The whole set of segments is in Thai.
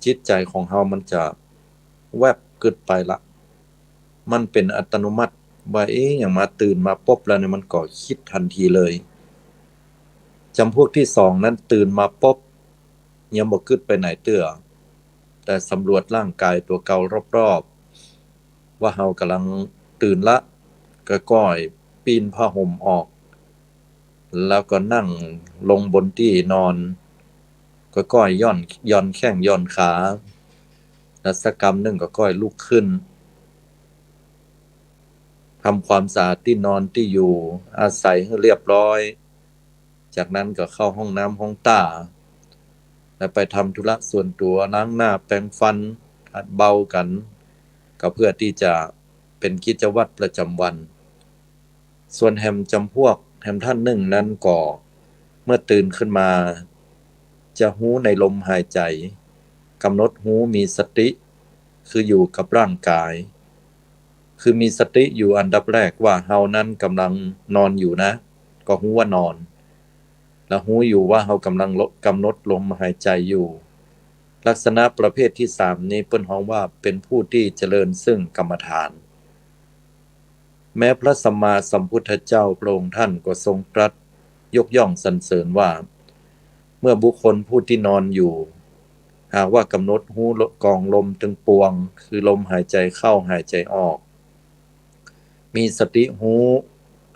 จิตใจของเฮามันจะแวบกึดไปละมันเป็นอัตโนมัติว่าอย่างมาตื่นมาปุ๊บแล้วเนี่ยมันก็คิดทันทีเลยจำพวกที่สองนั้นตื่นมาปุ๊บยังบ่กึดไปไหนเตื้อแต่สำรวจร่างกายตัวเก่ารอบๆว่าเฮากำลังตื่นละก็ก้อยปีนผ้าห่มออกแล้วก็นั่งลงบนที่นอนก็ก้อยย่อนแข้งย่อนขาแล้วสักกรรมหนึ่งก็ก้อยลุกขึ้นทำความสะอาดที่นอนที่อยู่อาศัยให้เรียบร้อยจากนั้นก็เข้าห้องน้ำห้องต้าแล้วไปทำธุระส่วนตัวล้างหน้าแปรงฟันหัดเบากันก็เพื่อที่จะเป็นกิจวัตรประจำวันส่วนแฮมจำพวกแฮมท่านหนึ่งนั้นก็เมื่อตื่นขึ้นมาจะหูในลมหายใจกำหนดหูมีสติคืออยู่กับร่างกายคือมีสติอยู่อันดับแรกว่าเฮานั้นกำลังนอนอยู่นะก็หูว่านอนแล้วหูอยู่ว่าเฮากำลังกำหนดลมหายใจอยู่ลักษณะประเภทที่สามนี้เปิ้นฮ้องว่าเป็นผู้ที่เจริญซึ่งกรรมฐานแม้พระสัมมาสัมพุทธเจ้าพระองค์ท่านก็ทรงตรัสยกย่องสรรเสริญว่าเมื่อบุคคลผู้ที่นอนอยู่หากว่ากำหนดหูกองลมถึงปวงคือลมหายใจเข้าหายใจออกมีสติหู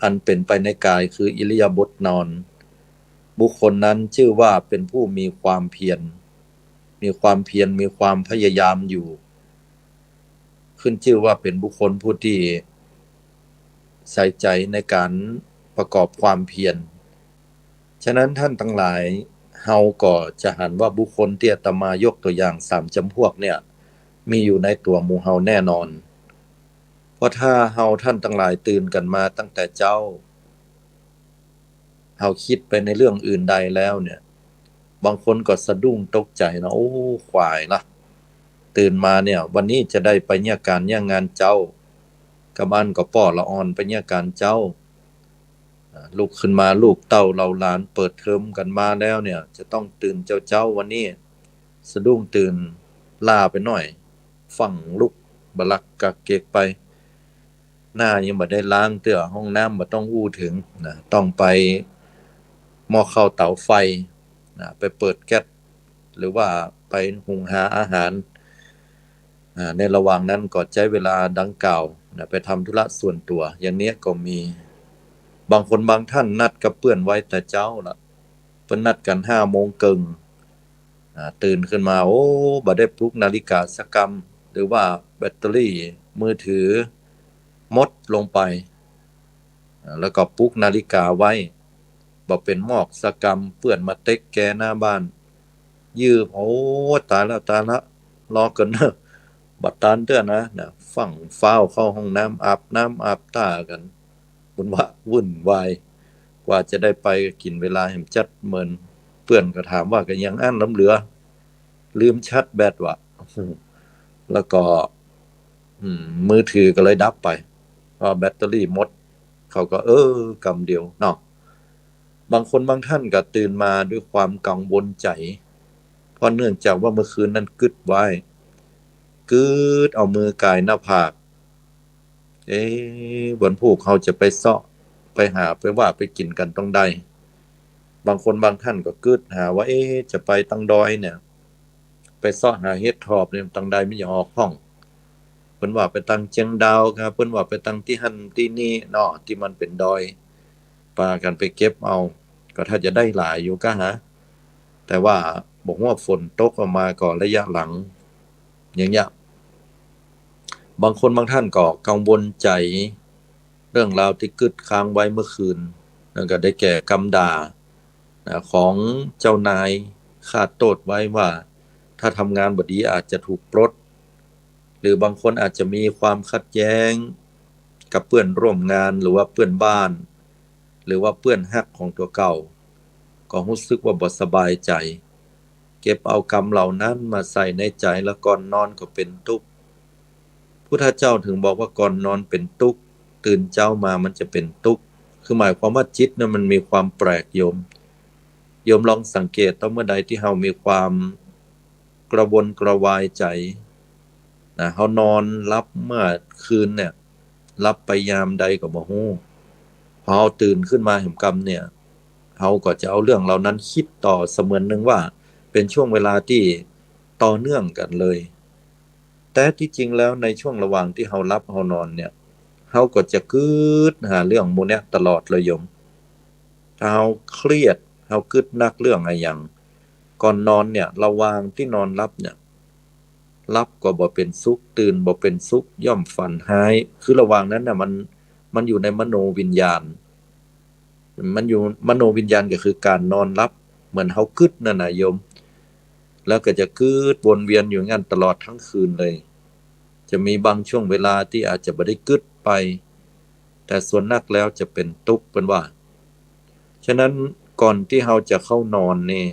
อันเป็นไปในกายคืออิริยาบถนอนบุคคลนั้นชื่อว่าเป็นผู้มีความเพียรมีความพยายามอยู่ขึ้นชื่อว่าเป็นบุคคลผู้ที่ใส่ใจในการประกอบความเพียรฉะนั้นท่านทั้งหลายเฮาก็จะหันว่าบุคคลที่อาตมายกตัวอย่าง3จำพวกเนี่ยมีอยู่ในตัวหมู่เฮาแน่นอนเพราะถ้าเฮาท่านทั้งหลายตื่นกันมาตั้งแต่เจ้าเฮาคิดไปในเรื่องอื่นใดแล้วเนี่ยบางคนก็สะดุ้งตกใจนะโอ้ควายนะตื่นมาเนี่ยวันนี้จะได้ไปเนี่ยการเนี่ยงานเจ้ากับอันก็ป้อละออนไปเนี่ยการเจ้าลุกขึ้นมาลูกเต้าเราหลานเปิดเทอมกันมาแล้วเนี่ยจะต้องตื่นเจ้าวันนี้สะดุ้งตื่นล่าไปหน่อยฝั่งลุกบลักกักเกกไปหน้ายังบ่ได้ล้างเตื้อห้องน้ำบ่ต้องอู้ถึงนะต้องไปหม้อข้าวเตาไฟนะไปเปิดแก๊สหรือว่าไปหุงหาอาหารในระหว่างนั้นก็ใช้เวลาดังกล่าวนะไปทำธุระส่วนตัวอย่างนี้ก็มีบางคนบางท่านนัดกับเพื่อนไว้แต่เจ้าละเพิ่นนัดกัน5 โมงครึ่งตื่นขึ้นมาโอ้บ่ได้ปลุกนาฬิกาสักกำหรือว่าแบตเตอรี่มือถือหมดลงไปแล้วก็ปลุกนาฬิกาไว้บ่เป็นหมอกสักกำเพื่อนมาเต็กแกหน้าบ้านยืมโอ้ตายแล้วรอกันเนอะบัดตานเตือนนะฟังฟ้าวเข้าห้องน้ำอาบท่ากันวุ่นวายกว่าจะได้ไปกินเวลาแห่งจัดเมินเพื่อนก็ถามว่าก็ยังอั้นน้ำเหลือลืมชัดแบตว่ะแล้วก็มือถือก็เลยดับไปเพราะแบตเตอรี่หมดเขาก็กำเดียวเนาะบางคนบางท่านก็ตื่นมาด้วยความกังวลใจเพราะเนื่องจากว่าเมื่อคืนนั้นกึดไว้กึดเอามือกายหน้าผากบนภูเขาจะไปเซาะไปหาไปว่าไปกินกันต้องได้บางคนบางท่านก็กึดหาว่าจะไปตังดอยเนี่ยไปเซาะหาเฮ็ดทอบเนี่ยตังใดไม่อยากออกห้องเพิ่นว่าไปตังเชียงดาวครับเพิ่นว่าไปตังที่หั่นที่นี่เนาะที่มันเป็นดอยพากันไปเก็บเอาก็ถ้าจะได้หลายอยู่ก็หาแต่ว่าบอกว่าฝนตกออกมาก่อนระยะหลังอย่างเงี้ยบางคนบางท่านก็กังวลใจเรื่องราวที่กึดค้างไว้เมื่อคืนนั่นก็ได้แก่กำด่าของเจ้านายคาดโทษไว้ว่าถ้าทำงานบ่ดีอาจจะถูกปลดหรือบางคนอาจจะมีความขัดแย้งกับเพื่อนร่วมงานหรือว่าเพื่อนบ้านหรือว่าเพื่อนฮักของตัวเก่าก็รู้สึกว่าบ่สบายใจเก็บเอากรรมเหล่านั้นมาใส่ในใจแล้วก่อนนอนก็เป็นทุกข์พุทธเจ้าถึงบอกว่าก่อนนอนเป็นทุกข์ตื่นเช้ามามันจะเป็นทุกข์คือหมายความว่าจิตนั้นมันมีความแปลกโยมลองสังเกตตอนเมื่อใดที่เรามีความ กระวนกระวายใจนะเฮานอนรับเมื่อคืนเนี่ยรับไปยามใดก็บ่ฮู้พอเฮาตื่นขึ้นมาแห่งกรรมเนี่ยเฮาก็จะเอาเรื่องเหล่านั้นคิดต่อเสมือนหนึ่งว่าเป็นช่วงเวลาที่ต่อเนื่องกันเลยแต่ที่จริงแล้วในช่วงระหว่างที่เฮารับเฮานอนเนี่ยเฮาก็จะคิดหาเรื่องหมู่เนี้ยตลอดเลยโยมถ้าเฮาเครียดเฮาคิดหนักเรื่องอะไรอย่างก่อนนอนเนี่ยระหว่างที่นอนรับเนี่ยรับก็บ่เป็นสุขตื่นบ่เป็นสุขย่อมฝันร้ายคือระหว่างนั้นน่ะมันอยู่ในมโนวิญญาณมันอยู่มโนวิญญาณก็คือการนอนรับเหมือนเฮาคิดนั่นน่ะโยมแล้วก็จะคิดวนเวียนอยู่งั้นตลอดทั้งคืนเลยจะมีบางช่วงเวลาที่อาจจะบ่ได้คิดไปแต่ส่วนนักแล้วจะเป็นทุกข์เป็นว่าฉะนั้นก่อนที่เฮาจะเข้านอนนี่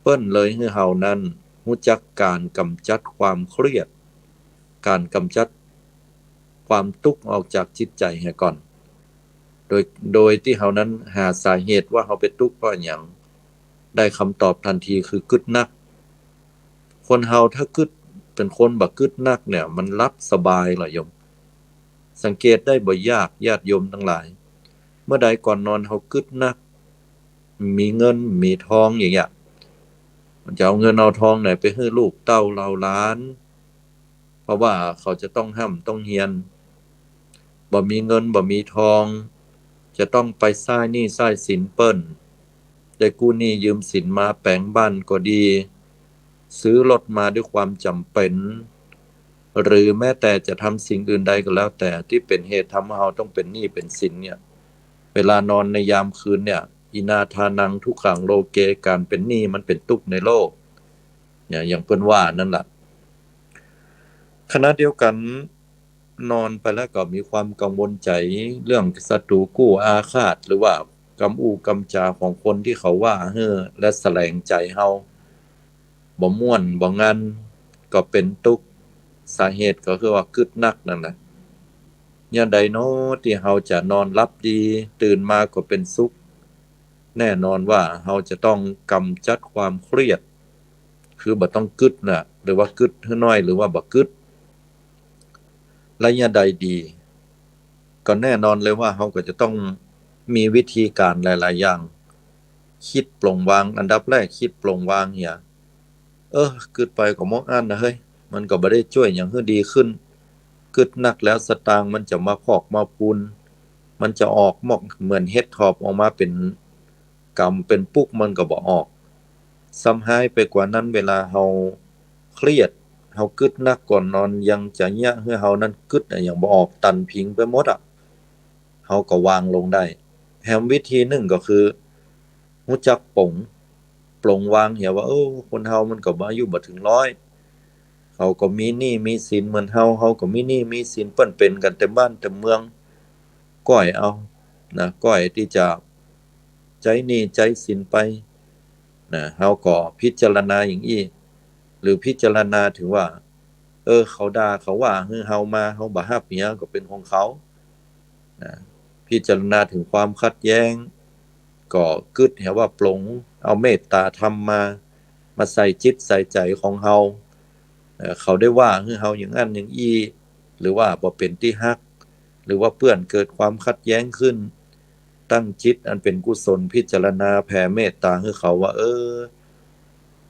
เปิ้นเลยให้เฮานั้นรู้จักการกำจัดความเครียดการกำจัดความทุกข์ออกจากจิตใจให้ก่อนโดยที่เฮานั้นหาสาเหตุว่าเฮาเป็นทุกข์เพราะหยังได้คำตอบทันทีคือคิดหนักคนเฮาถ้าคิดเป็นคนบ่คิดหนักเนี่ยมันหลับสบายล่ะโยมสังเกตได้บ่ยากญาติโยมทั้งหลายเมื่อใดก่อนนอนเฮาคิดหนักมีเงินมีทองอย่างเงี้ยมันจะเอาเงินเอาทองไหนไปให้ลูกเต้าเราหลานเพราะว่าเขาจะต้องห้ำต้องเฮียนบ่มีเงินบ่มีทองจะต้องไปซ้ายหนี้ซ้ายสินเปิ้นได้กู้หนี้ยืมสินมาแปลงบ้านก็ดีซื้อรถมาด้วยความจำเป็นหรือแม้แต่จะทำสิ่งอื่นใดก็แล้วแต่ที่เป็นเหตุทำให้เราต้องเป็นหนี้เป็นสินเนี่ยเวลานอนในยามคืนเนี่ยอินาทานังทุกขังโลเกการเป็นหนี้มันเป็นทุกข์ในโลกเนี่ยอย่างเพิ่นว่านั่นแหละขณะเดียวกันนอนไปแล้วก็มีความกังวลใจเรื่องศัตรูกู้อาฆาตหรือว่ากำอู้กำจาของคนที่เขาว่าเฮ้อและแสลงใจเฮาบ่ม่วนบ่งันก็เป็นทุกข์สาเหตุก็คือว่าคิดหนักนั่นแหละยามใดเนาะที่เฮาจะนอนหลับดีตื่นมาก็เป็นสุขแน่นอนว่าเฮาจะต้องกำจัดความเครียดคือบ่ต้องคิดน่ะหรือว่าคิดให้น้อยหรือว่าบ่คิดระยะใดดีก็แน่นอนเลยว่าเฮาก็จะต้องมีวิธีการหลายๆอย่างคิดปลงวางอันดับแรกคิดปลงวางเหียคิดไปก็มกอันนะเฮ้ยมันก็บ่ได้ช่วยหยังให้ดีขึ้นคิดหนักแล้วสตางค์มันจะมาพอกมาพูนมันจะออกมอกเหมือนเห็ดถอบออกมาเป็นกำเป็นปุกมันก็บ่ออกซ้ำหายไปกว่านั้นเวลาเฮาเครียดเฮาคิดหนักก่อนนอนยังจะยะให้เฮานั้นคิดอะหยังบ่ออกตันพิงไปหมดอะเฮาก็วางลงได้แถมวิธีหนึ่งก็คือรู้จักปลงวางเหียว่าคนเฮามันก็บ่อายุบ่ถึง100เขาก็มีหนี้มีสินเหมือนเฮาก็มีหนี้มีสินเปิ้นเป็นกันเต็มบ้านเต็มเมืองก้อยเอานะก้อยที่จะใจหนี้ใจสินไปนะเฮาก็พิจารณาอย่างอี้หรือพิจารณาถึงว่าเขาด่าเขาว่าฮือเฮามาเฮาบ่รับหยังก็เป็นของเขานะพิจารณาถึงความขัดแย้งก็คิดเห็นว่าปลงเอาเมตตาธรรมมาใส่จิตใส่ใจของเฮาเขาได้ว่าฮือเฮาอย่างนั้นอย่างอี้หรือว่าบ่เป็นที่ฮักหรือว่าเพื่อนเกิดความขัดแย้งขึ้นตั้งจิตอันเป็นกุศลพิจารณาแผ่เมตตาให้เขาว่า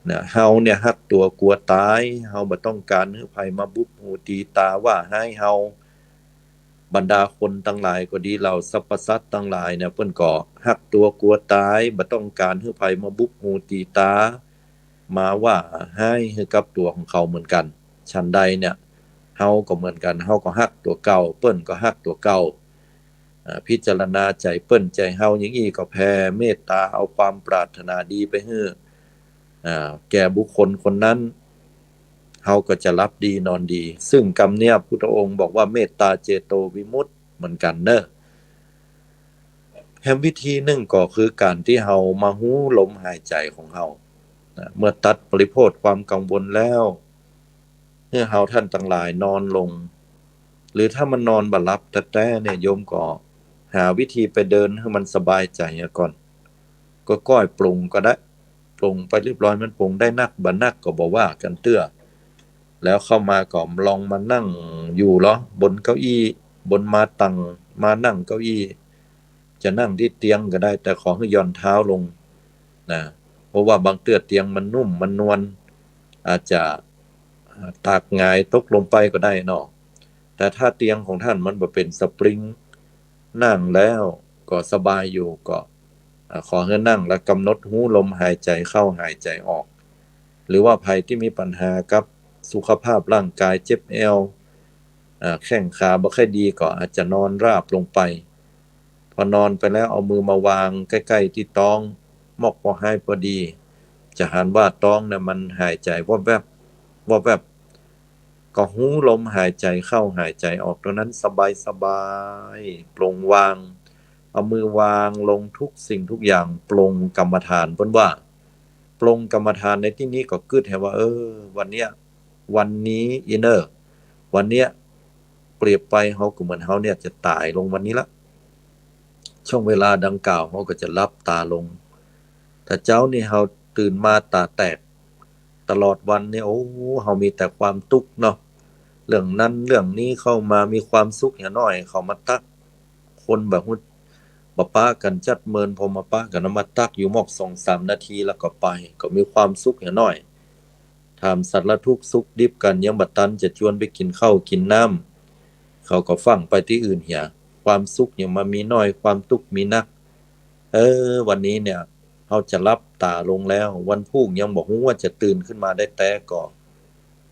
เนี่ยเฮาเนี่ยฮักตัวกลัวตายเฮาบ่ต้องการให้ไผมาบุบหูตีตาว่าให้เฮาบรรดาคนทั้งหลายก็ดีเหล่าสรรพสัตว์ทั้งหลายเนี่ยเพิ่นก็ฮักตัวกลัวตายบ่ต้องการให้ไผมาบุบหูตีตามาว่าให้กับตัวของเขาเหมือนกันฉันใดเนี่ยเฮาก็เหมือนกันเฮาก็ฮักตัวเก่าเปิ้นก็ฮักตัวเก่าพิจารณาใจเปิ้นใจเฮาอย่างงี้ก็แผ่เมตตาเอาความปรารถนาดีไปให้แก่บุคคลคนนั้นเฮาก็จะรับดีนอนดีซึ่งกรรมเนี่ยพุทธองค์บอกว่าเมตตาเจโตวิมุตติเหมือนกันเนอะแถมวิธีหนึ่งก็คือการที่เฮามารู้ลมหายใจของเฮาเมื่อตัดปริโภทความกังวลแล้วเมื่อเฮาท่านทั้งหลายนอนลงหรือถ้ามันนอนบ่หลับแต่เนี่ยโยมก็หาวิธีไปเดินให้มันสบายใจก่อนก็ก้อยปรุงก็ได้ ปลงไปเรียบร้อยมันปลงได้นักบ่นักก็บ่ว่ากันเตื้อแล้วเข้ามาก็ลองมานั่งอยู่เหรอบนเก้าอี้บนมาตังมานั่งเก้าอี้จะนั่งที่เตียงก็ได้แต่ขอให้ย่อนเท้าลงนะเพราะว่าบางเตื้อเตียงมันนุ่มมันนวลอาจจะตากหงายตกลงไปก็ได้เนาะแต่ถ้าเตียงของท่านมันบ่เป็นสปริงนั่งแล้วก็สบายอยู่ก็ขอให้นั่งและกำหนดหูลมหายใจเข้าหายใจออกหรือว่าภัยที่มีปัญหากับสุขภาพร่างกายเจ็บเอวแข้งขาบ่ค่อยดีก็อาจจะนอนราบลงไปพอนอนไปแล้วเอามือมาวางใกล้ๆที่ท้องมอกพอให้พอดีจะหันว่าท้องเนี่ยมันหายใจวอบแวบวอบแวบก็หูลมหายใจเข้าหายใจออกตรงนั้นสบายๆปลงวางเอามือวางลงทุกสิ่งทุกอย่างปลงกรรมฐานเพิ่นว่าปลงกรรมฐานในที่นี้ก็กึดให้ว่าวันนี้อินเนอร์วันเนี้ยเปรียบไปเฮาก็เหมือนเฮาเนี่ยจะตายลงวันนี้ละช่วงเวลาดังกล่าวเฮาก็จะลับตาลงแต่เจ้านี่เฮาตื่นมาตาแตกตลอดวันเนี่ยเฮามีแต่ความทุกข์เนาะเรื่องนั้นเรื่องนี้เข้ามามีความสุขอย่างน้อยเขามาตักคนแบบบ่ปะกันจัดเมินพอมาปะกันมาตักอยู่หมอก 2-3 นาทีแล้วก็ไปก็มีความสุขอย่างน้อยถามสัตว์ละทุกข์สุขดิบกันยังบ่ตันจะชวนไปกินข้าวกินน้ำเขาก็ฟังไปที่อื่นเหียความสุขยังมามีน้อยความทุกข์มีนักวันนี้เนี่ยเฮาจะรับตาลงแล้ววันพรุ่งยังบ่ฮู้ว่าจะตื่นขึ้นมาได้แต่ก็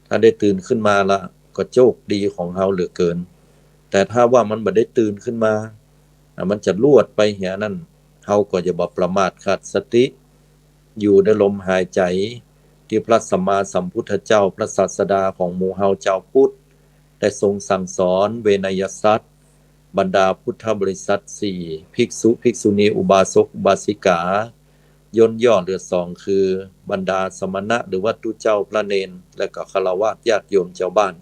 ถ้าได้ตื่นขึ้นมาละก็โชคดีของเฮาเหลือเกินแต่ถ้าว่ามันบ่ได้ตื่นขึ้นมามันจะลวดไปเหียนั่นเฮาก็จะบ่ประมาทขาดสติอยู่ในลมหายใจที่พระสัมมาสัมพุทธเจ้าพระศาสดาของหมู่เฮาเจ้าพุทธได้ทรงสั่งสอนเวนยสัตว์บรรดาพุทธบริษัท4ภิกษุภิกษุณีอุบาสกอุบาสิกาย่นย่อเหลือ2คือบรรดาสมณะหรือว่าตุเจ้าพระเนนและก็ฆราวาสญาติโยมชาวบ้าน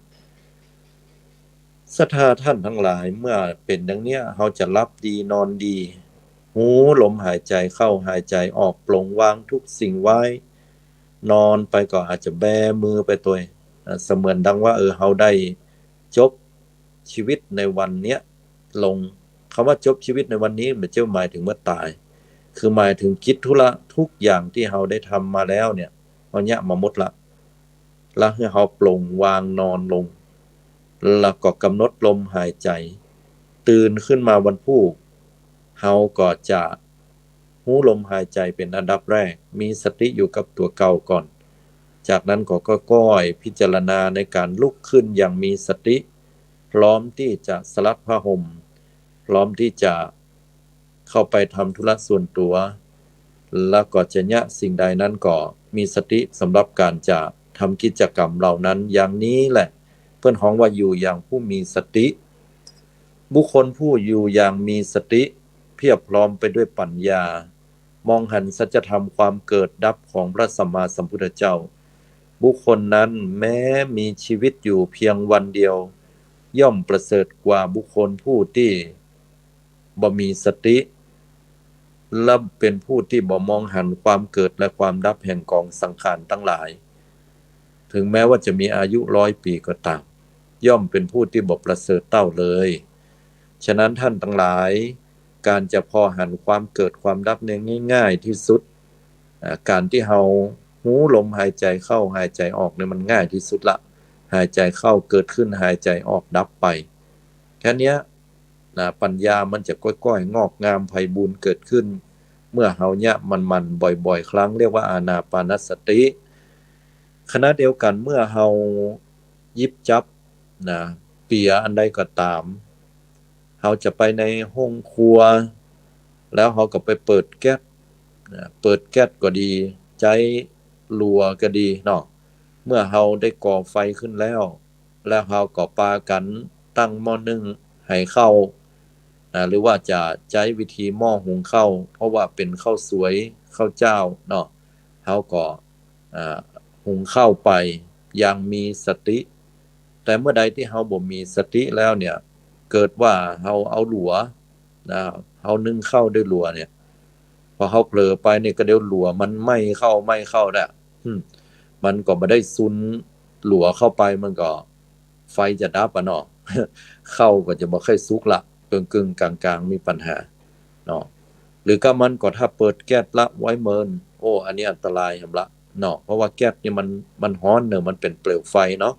ศรัทธาท่านทั้งหลายเมื่อเป็นดังเนี้ยเฮาจะรับดีนอนดีหูลมหายใจเข้าหายใจออกปลงวางทุกสิ่งไว้นอนไปก็อาจจะแบมือไปตัวเสมือนดังว่าเฮาได้จบชีวิตในวันเนี้ยลงคำว่าจบชีวิตในวันนี้ไม่ใช่หมายถึงเมื่อตายคือหมายถึงกิจธุระทุกอย่างที่เฮาได้ทำมาแล้วเนี่ยเฮาเนี่ยมาหมดละแล้วให้เฮาปลงวางนอนลงแล้วก็กำหนดลมหายใจตื่นขึ้นมาวันพรุ่งเฮาก็จะหูลมหายใจเป็นอันดับแรกมีสติอยู่กับตัวเก่าก่อนจากนั้นก็ค่อยๆพิจารณาในการลุกขึ้นอย่างมีสติพร้อมที่จะสลัดผ้าห่มพร้อมที่จะเข้าไปทำธุระส่วนตัวแล้วก็จะยะสิ่งใดนั้นก็มีสติสำหรับการจะทำกิจกรรมเหล่านั้นอย่างนี้แหละเพิ่นฮ้องว่าอยู่อย่างผู้มีสติบุคคลผู้อยู่อย่างมีสติเพียบพร้อมไปด้วยปัญญามองหันสัจธรรมความเกิดดับของพระสัมมาสัมพุทธเจ้าบุคคลนั้นแม้มีชีวิตอยู่เพียงวันเดียวย่อมประเสริฐกว่าบุคคลผู้ที่บ่มีสติและเป็นผู้ที่บ่มองหันความเกิดและความดับแห่งกองสังขารทั้งหลายถึงแม้ว่าจะมีอายุ100 ปีก็ตามย่อมเป็นผู้ที่บ่ประเสริฐเต้าเลยฉะนั้นท่านทั้งหลายการจะพอหันความเกิดความดับเนี่ยง่ายๆที่สุดการที่เฮาหูลมหายใจเข้าหายใจออกเนี่ยมันง่ายที่สุดละหายใจเข้าเกิดขึ้นหายใจออกดับไปแค่เนี้ยปัญญามันจะก้อยๆงอกงามไพบูลย์เกิดขึ้นเมื่อเฮาเนี่ยมันบ่อยๆครั้งเรียกว่าอานาปานสติขณะเดียวกันเมื่อเฮาหยิบจับเปียอันใดก็ตามเฮาจะไปในห้องครัวแล้วเฮาก็ไปเปิดแก๊สเปิดแก๊สก็ดีใจรัวก็ดีเนาะเมื่อเฮาได้ก่อไฟขึ้นแล้วเฮาก็ปากันตั้งหม้อนึ่งให้ข้าวหรือว่าจะใช้วิธีหม้อหุงข้าวเพราะว่าเป็นข้าวสวยข้าวเจ้าเนาะเฮาก็หุงข้าวไปอย่างมีสติแต่เมื่อใดที่เฮาบ่มีสติแล้วเนี่ยเกิดว่าเฮาเอาหลัวเฮานึ่งข้าวด้วยหลัวเนี่ย พอเขาเผลอไปนี่ก็เดี๋ยวหลัวมันไม่เข้าแหละมันก็ไม่ได้ซุนหลัวเข้าไปมันก็ไฟจะดับอ่ะเนาะ เข้าก็จะบ่ค่อยสุกละกึ่งกลางๆมีปัญหาเนาะหรือก็มันก็ถ้าเปิดแก๊สละไว้เมินโอ้อันนี้อันตรายครับละเนาะเพราะว่าแก๊สนี่มันฮ้อนเนอะมันเป็นเปลวไฟเนาะ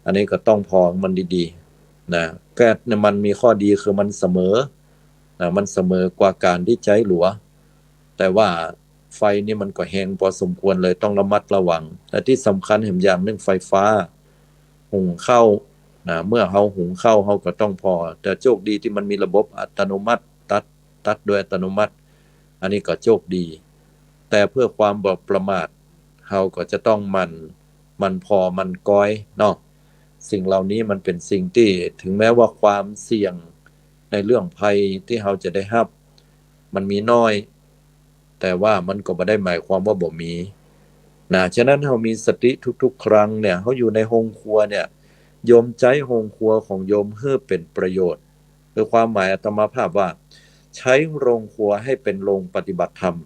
อันนี้ก็ต้องพอมันดีๆนะแก๊สเนี่ยมันมีข้อดีคือมันเสมอนะมันเสมอกว่าการที่ใช้หลัวแต่ว่าไฟนี่มันก็แรงพอสมควรเลยต้องระมัดระวังและที่สำคัญเห็นอย่างหนึ่งไฟฟ้าหุงข้าวนะเมื่อเฮาหุงข้าวเฮาก็ต้องพอแต่โชคดีที่มันมีระบบอัตโนมัติตัดโดยอัตโนมัติอันนี้ก็โชคดีแต่เพื่อความบ่ประมาทเฮาก็จะต้องมันพอมันก้อยเนาะสิ่งเหล่านี้มันเป็นสิ่งที่ถึงแม้ว่าความเสี่ยงในเรื่องภัยที่เฮาจะได้รับมันมีน้อยแต่ว่ามันก็บ่ได้หมายความว่าบ่มีนะฉะนั้นเฮามีสติทุกๆครั้งเนี่ยเฮาอยู่ในโรงครัวเนี่ยโยมใจโรงครัวของโยมให้เป็นประโยชน์คือความหมายอาตมาภาพว่าใช้โรงครัวให้เป็นโรงปฏิบัติธรรม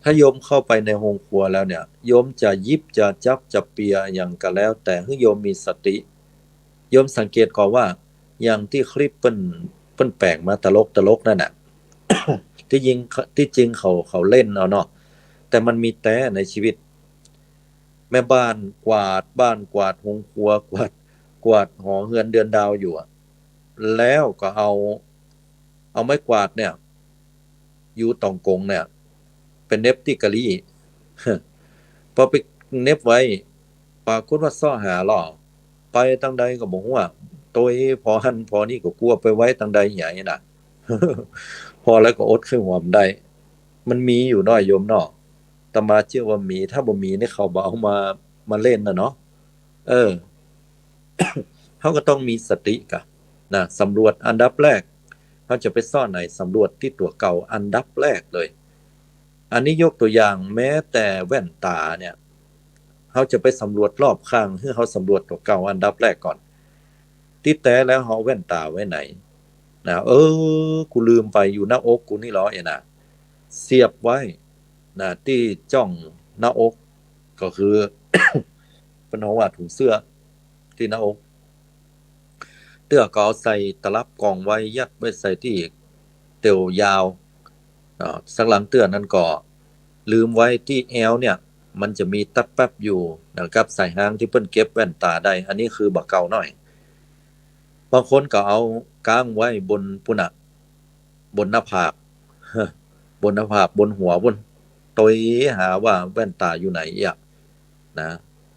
ถ้าโยมเข้าไปในโรงครัวแล้วเนี่ยโยมจะหยิบจะจับจะเปียอย่างก็แล้วแต่ให้โยมมีสติโยมสังเกตก่อนว่าอย่างที่คลิปเปิ้นแปลงมาตลกนั่นน่ะ ที่จริงเขาเล่นเอาเนาะแต่มันมีแต่ในชีวิตแม่บ้านกวาดบ้านกวาดโรงครัวกวาดหอเฮือนเดือนดาวอยู่อะแล้วก็เอาไม้กวาดเนี่ยอยู่ตองกงเนี่ยเป็นเน็บที่กะลี่ พอไปเน็บไว้ปรากฏว่าซ่อหาหรอไปตั้งใดก็บอกว่าตัวพอหันพอนี่ก็กลัวไปไว้ตั้งใดใหญ่น่ะ พอแล้วก็อดขึ้นหัวมได้มันมีอยู่น้อยโยมเนาะแต่มาเชื่อว่ามีถ้าบ่มีนี่เขาบ่เอามาเล่นนะเนาะเออ เขาก็ต้องมีสติกะนะสำรวจอันดับแรกเขาจะไปซ่อนไหนสำรวจที่ตัวเก่าอันดับแรกเลยอันนี้ยกตัวอย่างแม้แต่แว่นตาเนี่ยเขาจะไปสำรวจรอบข้างเพื่อเขาสำรวจตัวเก่าอันดับแรกก่อนที่แต่แล้วเขาแว่นตาไว้ไหนนะกูลืมไปอยู่หน้าอกกูนี่เหรอไอ้น่ะเสียบไว้นะที่จ้องหน้าอกก็คือ เป็นเอาว่าถุงเสื้อที่หน้าอกเตื้อก็เอาใส่ตลับกองไว้ยัดไว้ใส่ที่เตียวยาวสักหลังเตื้อนั้นก็ลืมไว้ที่แอวเนี่ยมันจะมีตัดแป๊บอยู่นะครับใส่หางที่เพิ่นเก็บแว่นตาได้อันนี้คือบักเก่าหน่อยบางคนก็เอาก้างไว้บนปุ่นน่ะบนหน้าผาก บนหน้าผากบนหัวบนตอยหาว่าแว่นตาอยู่ไหนอ่ะนะ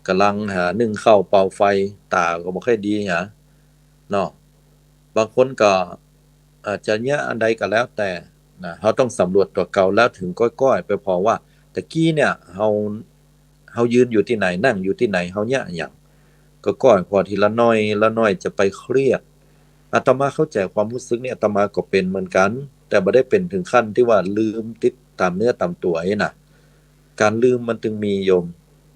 กำลังหานึ่งข้าวเป่าไฟตาก็บ่ค่อยดีหาเนาะบางคนก็อาจจะเนี่ยอันใดก็แล้วแต่นะเราต้องสำรวจตัวเก่าแล้วถึงก้อยๆไปพอว่าตะกี้เนี่ยเรายืนอยู่ที่ไหนนั่งอยู่ที่ไหนเราเนี่ยอย่างก็ก้อยพอทีละน้อยละน้อยจะไปเครียดอาตมาเข้าใจความรู้สึกเนี่ยอาตมาก็เป็นเหมือนกันแต่บ่ได้เป็นถึงขั้นที่ว่าลืมติดตามเนื้อตามตัวไอ้น่ะการลืมมันจึงมีโยม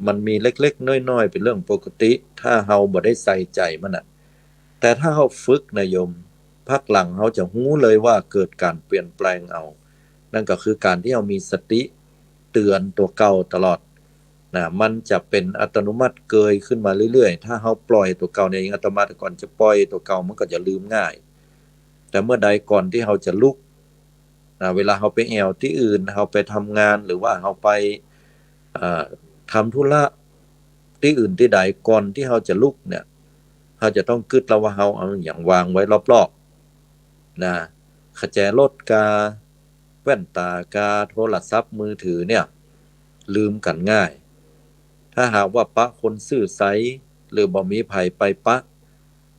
มันมีเล็กๆน้อยๆเป็นเรื่องปกติถ้าเราบ่ได้ใส่ใจมันน่ะแต่ถ้าเราฝึกนะโยม พักหลังเขาจะรู้เลยว่าเกิดการเปลี่ยนแปลงเอานั่นก็คือการที่เรามีสติเตือนตัวเก่าตลอดนะมันจะเป็นอัตโนมัติเกยขึ้นมาเรื่อยๆถ้าเราปล่อยตัวเก่าเนี่ยอัตโนมัติก่อนจะปล่อยตัวเก่ามันก็จะลืมง่ายแต่เมื่อใดก่อนที่เราจะลุกนะเวลาเราไปแอวที่อื่นเราไปทำงานหรือว่าเราไปทำธุระที่อื่นที่ใดก่อนที่เราจะลุกเนี่ยเราจะต้องคิดแล้วว่าเราเอาอย่างวางไว้รอบๆนะขแจรถกาแว่นตากาโทรศัพท์มือถือเนี่ยลืมกันง่ายถ้าหากว่าปะคนซื่อไสหรือบ่มีไผไปปะ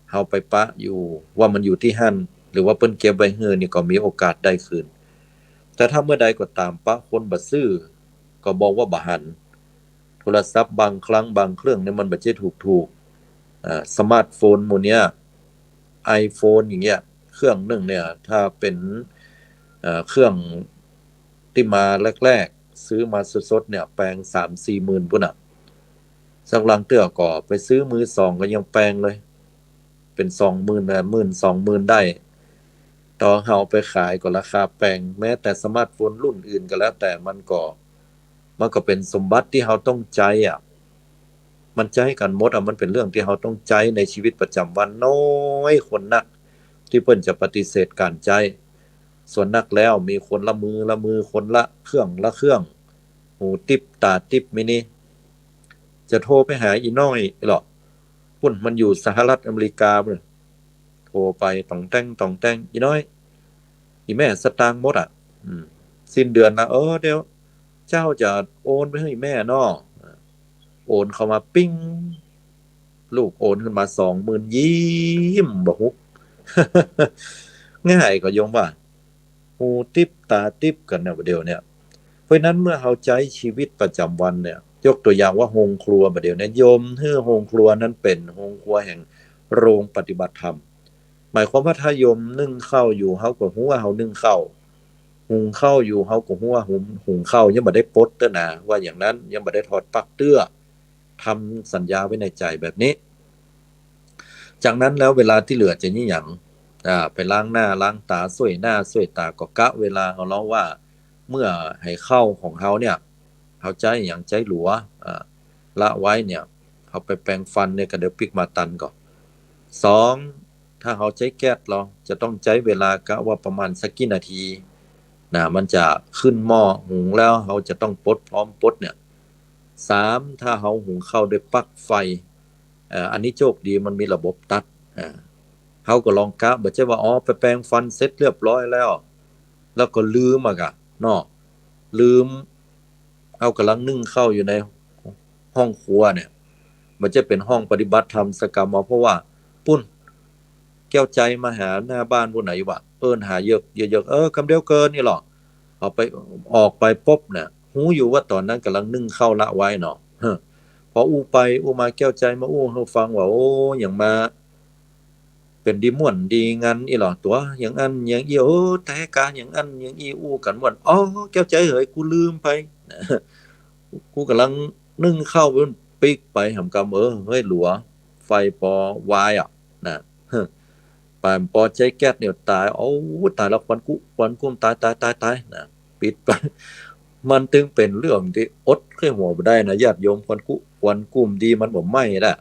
เฮาไปปะอยู่ว่ามันอยู่ที่หั่นหรือว่าเปิ้นเก็บไว้เฮือนี่ก็มีโอกาสได้คืนแต่ถ้าเมื่อใดก็ตามปะคนบ่ซื่อก็บอกว่าบ่หันโทรศัพท์บางครั้งบางเครื่องเนี่ยมันบ่ใช่ถูกสมาร์ทโฟนหมู่เนี้ย iPhone อย่างเงี้ยเครื่องหนึ่งเนี่ยถ้าเป็นเครื่องที่มาแรกๆซื้อมาสดๆเนี่ยแปลง3-4หมื่นพุ่นน่ะสักหลังเตื้อก็ไปซื้อมือสองก็ยังแปลงเลยเป็น20,000 10,000 20,000ได้แต่ ต่อเฮาไปขายก็ราคาแพงแม้แต่สมาร์ทโฟนรุ่นอื่นก็แล้วแต่มันก็เป็นสมบัติที่เฮาต้องใจอ่ะมันใจกันหมดอ่ะมันเป็นเรื่องที่เฮาต้องใจในชีวิตประจำวันน้อยคนนักที่เพิ่นจะปฏิเสธการใจส่วนนักแล้วมีคนละมือคนละเครื่องหูติ๊บตาติ๊บมินิจะโทรไปหาอีน้อยหรอกพุ่นมันอยู่สหรัฐอเมริกาพุ่นโทรไปต่องแต่งอีน้อยอีแม่สตางค์หมดอ่ะอืมสิ้นเดือนนะเดี๋ยวเจ้าจะโอนไปให้แม่นอโอนเข้ามาปิ้งลูกโอนขึ้นมา20,000ยิ้มบอกฮุกง่ายก็ยงว่าหูติ๊บตาติ๊บกันเนี่ยเดียวเนี่ยเพราะนั้นเมื่อเราใช้ชีวิตประจำวันเนี่ยยกตัวอย่างว่าโฮงครัวประเดี๋ยวนี้โยมเฮ้อโฮงครัวนั้นเป็นโฮงครัวแห่งโรงปฏิบัติธรรมหมายความว่าถ้าโยมนึ่งข้าวอยู่เฮาก็ฮู้ว่าเฮานึ่งข้าวหุงข้าวอยู่เฮาก็ฮู้ว่าหุงข้าวยังบ่ได้ปลดเด้อนะว่าอย่างนั้นยังบ่ได้ถอดปลั๊กเตื้อทำสัญญาไว้ในใจแบบนี้จากนั้นแล้วเวลาที่เหลือจะนี่หยังไปล้างหน้าล้างตาส้วยหน้าส้วยตาก็กะเวลาเอาเนาะว่าเมื่อให้เข้าของเฮาเนี่ยเฮาใจหยังใจหลัวละไว้เนี่ยเอาไปแปรงฟันเนี่ยก็เดี๋ยวปิกมาตันก่อน2ถ้าเฮาใช้แก๊สเราจะต้องใช้เวลากะว่าประมาณสักกี่นาทีมันจะขึ้นหม้อหุงแล้วเฮาจะต้องปลดพร้อมปลดเนี่ย3ถ้าเฮาหุงข้าวด้วยปลั๊กไฟอันนี้โชคดีมันมีระบบตัดอ่าเขาก็ลองกะบ่ใช่ว่าไปแปรงฟันเสร็จเรียบร้อยแล้วก็ลืมอะกะเนาะลืมเขากำลังนึ่งข้าวอยู่ในห้องครัวเนี่ยมันจะเป็นห้องปฏิบัติธรรมสกรรมเพราะว่าปุ้นแก้วใจมาหาหน้าบ้านผู้ไหนวะหาเยอะเยอะคำเดียวเกินนี่หรอกเอาไปออกไปปุ๊บเนี่ยหูอยู่ว่าตอนนั้นกำลังนึ่งข้าวละไว้เนาะพออู้ไปอู้มาแก้วใจมาอู้ให้ฟังว่าอย่างมาเป็นดีม่วนดีงันอีหลอตัวอย่างอันอย่างอีแต่การอย่างอันอย่างอีอู้กันม่วนแก้วใจเฮ้ยกูลืมไปกูกำลังนึ่งข้าวมันปิกไปหำกำเฮ้ยหลัวไฟปอวายอ่ะนะปานปอใจแก๊สเนี่ยตายตายแล้วควันกุ้มตายนะปิดไปมันถึงเป็นเรื่องที่อดเคยหัวบ่ได้นะญาติโยมควันกุ้มดีมันบ่ไหม้ละ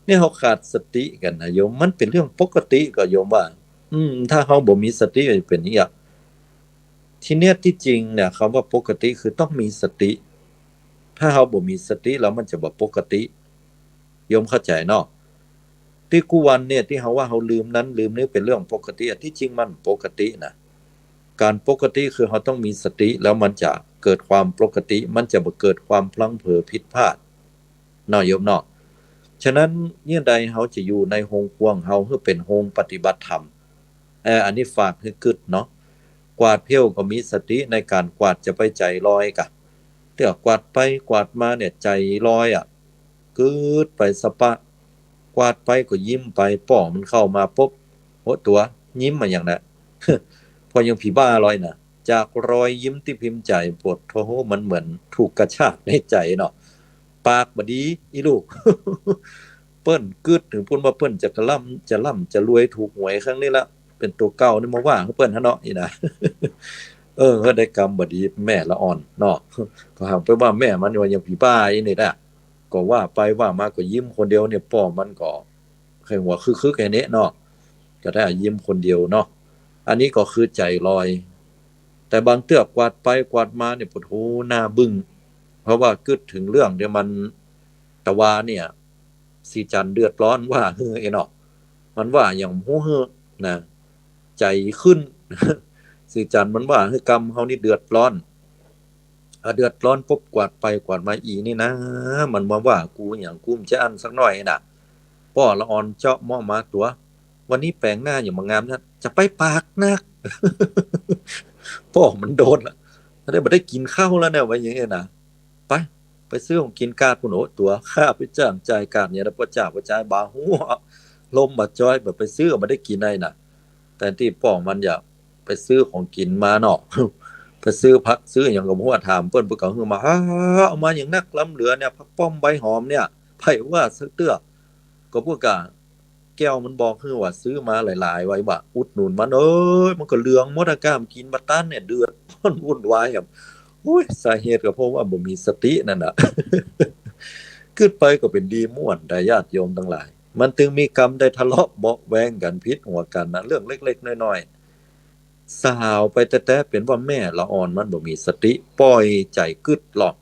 เนี่ยเขาขาดสติกันนะโยมมันเป็นเรื่องปกติก็โยมว่าถ้าเขาบ่มีสติก็จะเป็นอย่างนี้ทีเนี้ยที่จริงเนี่ยคำว่าปกติคือต้องมีสติถ้าเขาบ่มีสติแล้วมันจะบ่ปกติโยมเข้าใจเนาะที่กูวันเนี่ยที่เขาว่าเขาลืมนั้นลืมนี้เป็นเรื่องปกติที่จริงมันปกตินะการปกติคือเขาต้องมีสติแล้วมันจะเกิดความปกติมันจะบ่เกิดความพลั้งเผลอผิดพลาดเนาะโยมเนาะฉะนั้นเนี่ยใดเขาจะอยู่ในโฮงกวางเขาเพื่อเป็นโฮงปฏิบัติธรรมอันนี้ฝากให้กึดเนาะกวาดเพี้ยวก็มีสติในการกวาดจะไปใจลอยกะเดี๋ยวกวาดไปกวาดมาเนี่ยใจลอยกึดไปสปะกวาดไปก็ยิ้มไปป่อมันเข้ามาปุ๊บโหตัวยิ้มมาอย่างนั้น พอยังผีบ้าลอยนะจากรอยยิ้มที่พิมพ์ใจปวดโธมันเหมือนถูกกระชากในใจเนาะปากบดีอีลูก เปิ้นกึดถึงพูดว่าเปิ้นจะกระล่ำจะรวยถูกหวยครั้งนี้ละเป็นตัวเก่านี่มาว่าเปิ้นฮะเนาะอีนะ เขาได้กรรมบดีแม่ละอ่อนเนาะก็หางไปว่าแม่มันว่ายังผีบ้าอีนี่นะก็ว่าไปว่ามาก็ยิ้มคนเดียวเนี่ยป้อมันก็เคยหัวคึกๆแค่นี้เนาะก็ได้ยิ้มคนเดียวเนาะอันนี้ก็คือใจลอยแต่บางเตือกกวาดไปกวาดมาเนี่ยปวดหูหน้าบึ้งเพราะว่ากึดถึงเรื่องเดี๋ยวมันตะวาเนี่ยสีจันเดือดร้อนว่าเฮ้ยเนาะมันว่าอย่างโหเฮ้อนะใจขึ้น สีจันมันว่าเฮ้ยกรรมเฮานี่เดือดร้อนเดือดร้อนปุ๊บกวาดไปกวาดมาอีนี่นะมันมาว่ากูอย่างกูมจะอันสักหน่อยน่ะป้อละอ่อนเจาะหม้อมาตัววันนี้แปลงหน้าอย่างมางามนะจะไปปากนัก ป้อมันโดนละได้กินข้าวแล้วเนี่ยว่าอย่างเงี้ยนะไปซื้อของกินกาดปุ่นตัวข้าไปจ้างจ่ายกาดเนี่ยแล้วพ่อจ่ายบาหัวลมบาจอยแบบไปซื้อมาได้กินได้น่ะแต่ที่ป้องมันอยากไปซื้อของกินมาเนาะ ไปซื้อผักซื้ออย่างกับหัวถามเปิ้นเพิ่นก็ฮือมาเอามาอย่างนักล้ำเหลือเนี่ยผักป้อมใบหอมเนี่ยไผว่าซักเตื้อก็พวกกะ แก้วมันบอกคือว่าซื้อมาหลายๆไว้ว่าอุดหนุนมันเอ้ยมันก็เหลืองหมดอากามกินบัดตันเนี่ยเดือดร้อนวุ่นวายครับโอ้ยสาเหตุก็เพราะว่าบ่มีสตินั่นน่ะ ขึ้นไปก็เป็นดีม่วนแต่ญาติโยมทั้งหลายมันจึงมีกรรมได้ทะเลาะเบาะแว้งกันพิษหัวกันนะเรื่องเล็กๆน้อยๆสาวไปแต่เป็นว่าแม่ละอ่อนมันบ่มีสติปล่อยใจกึดหรอก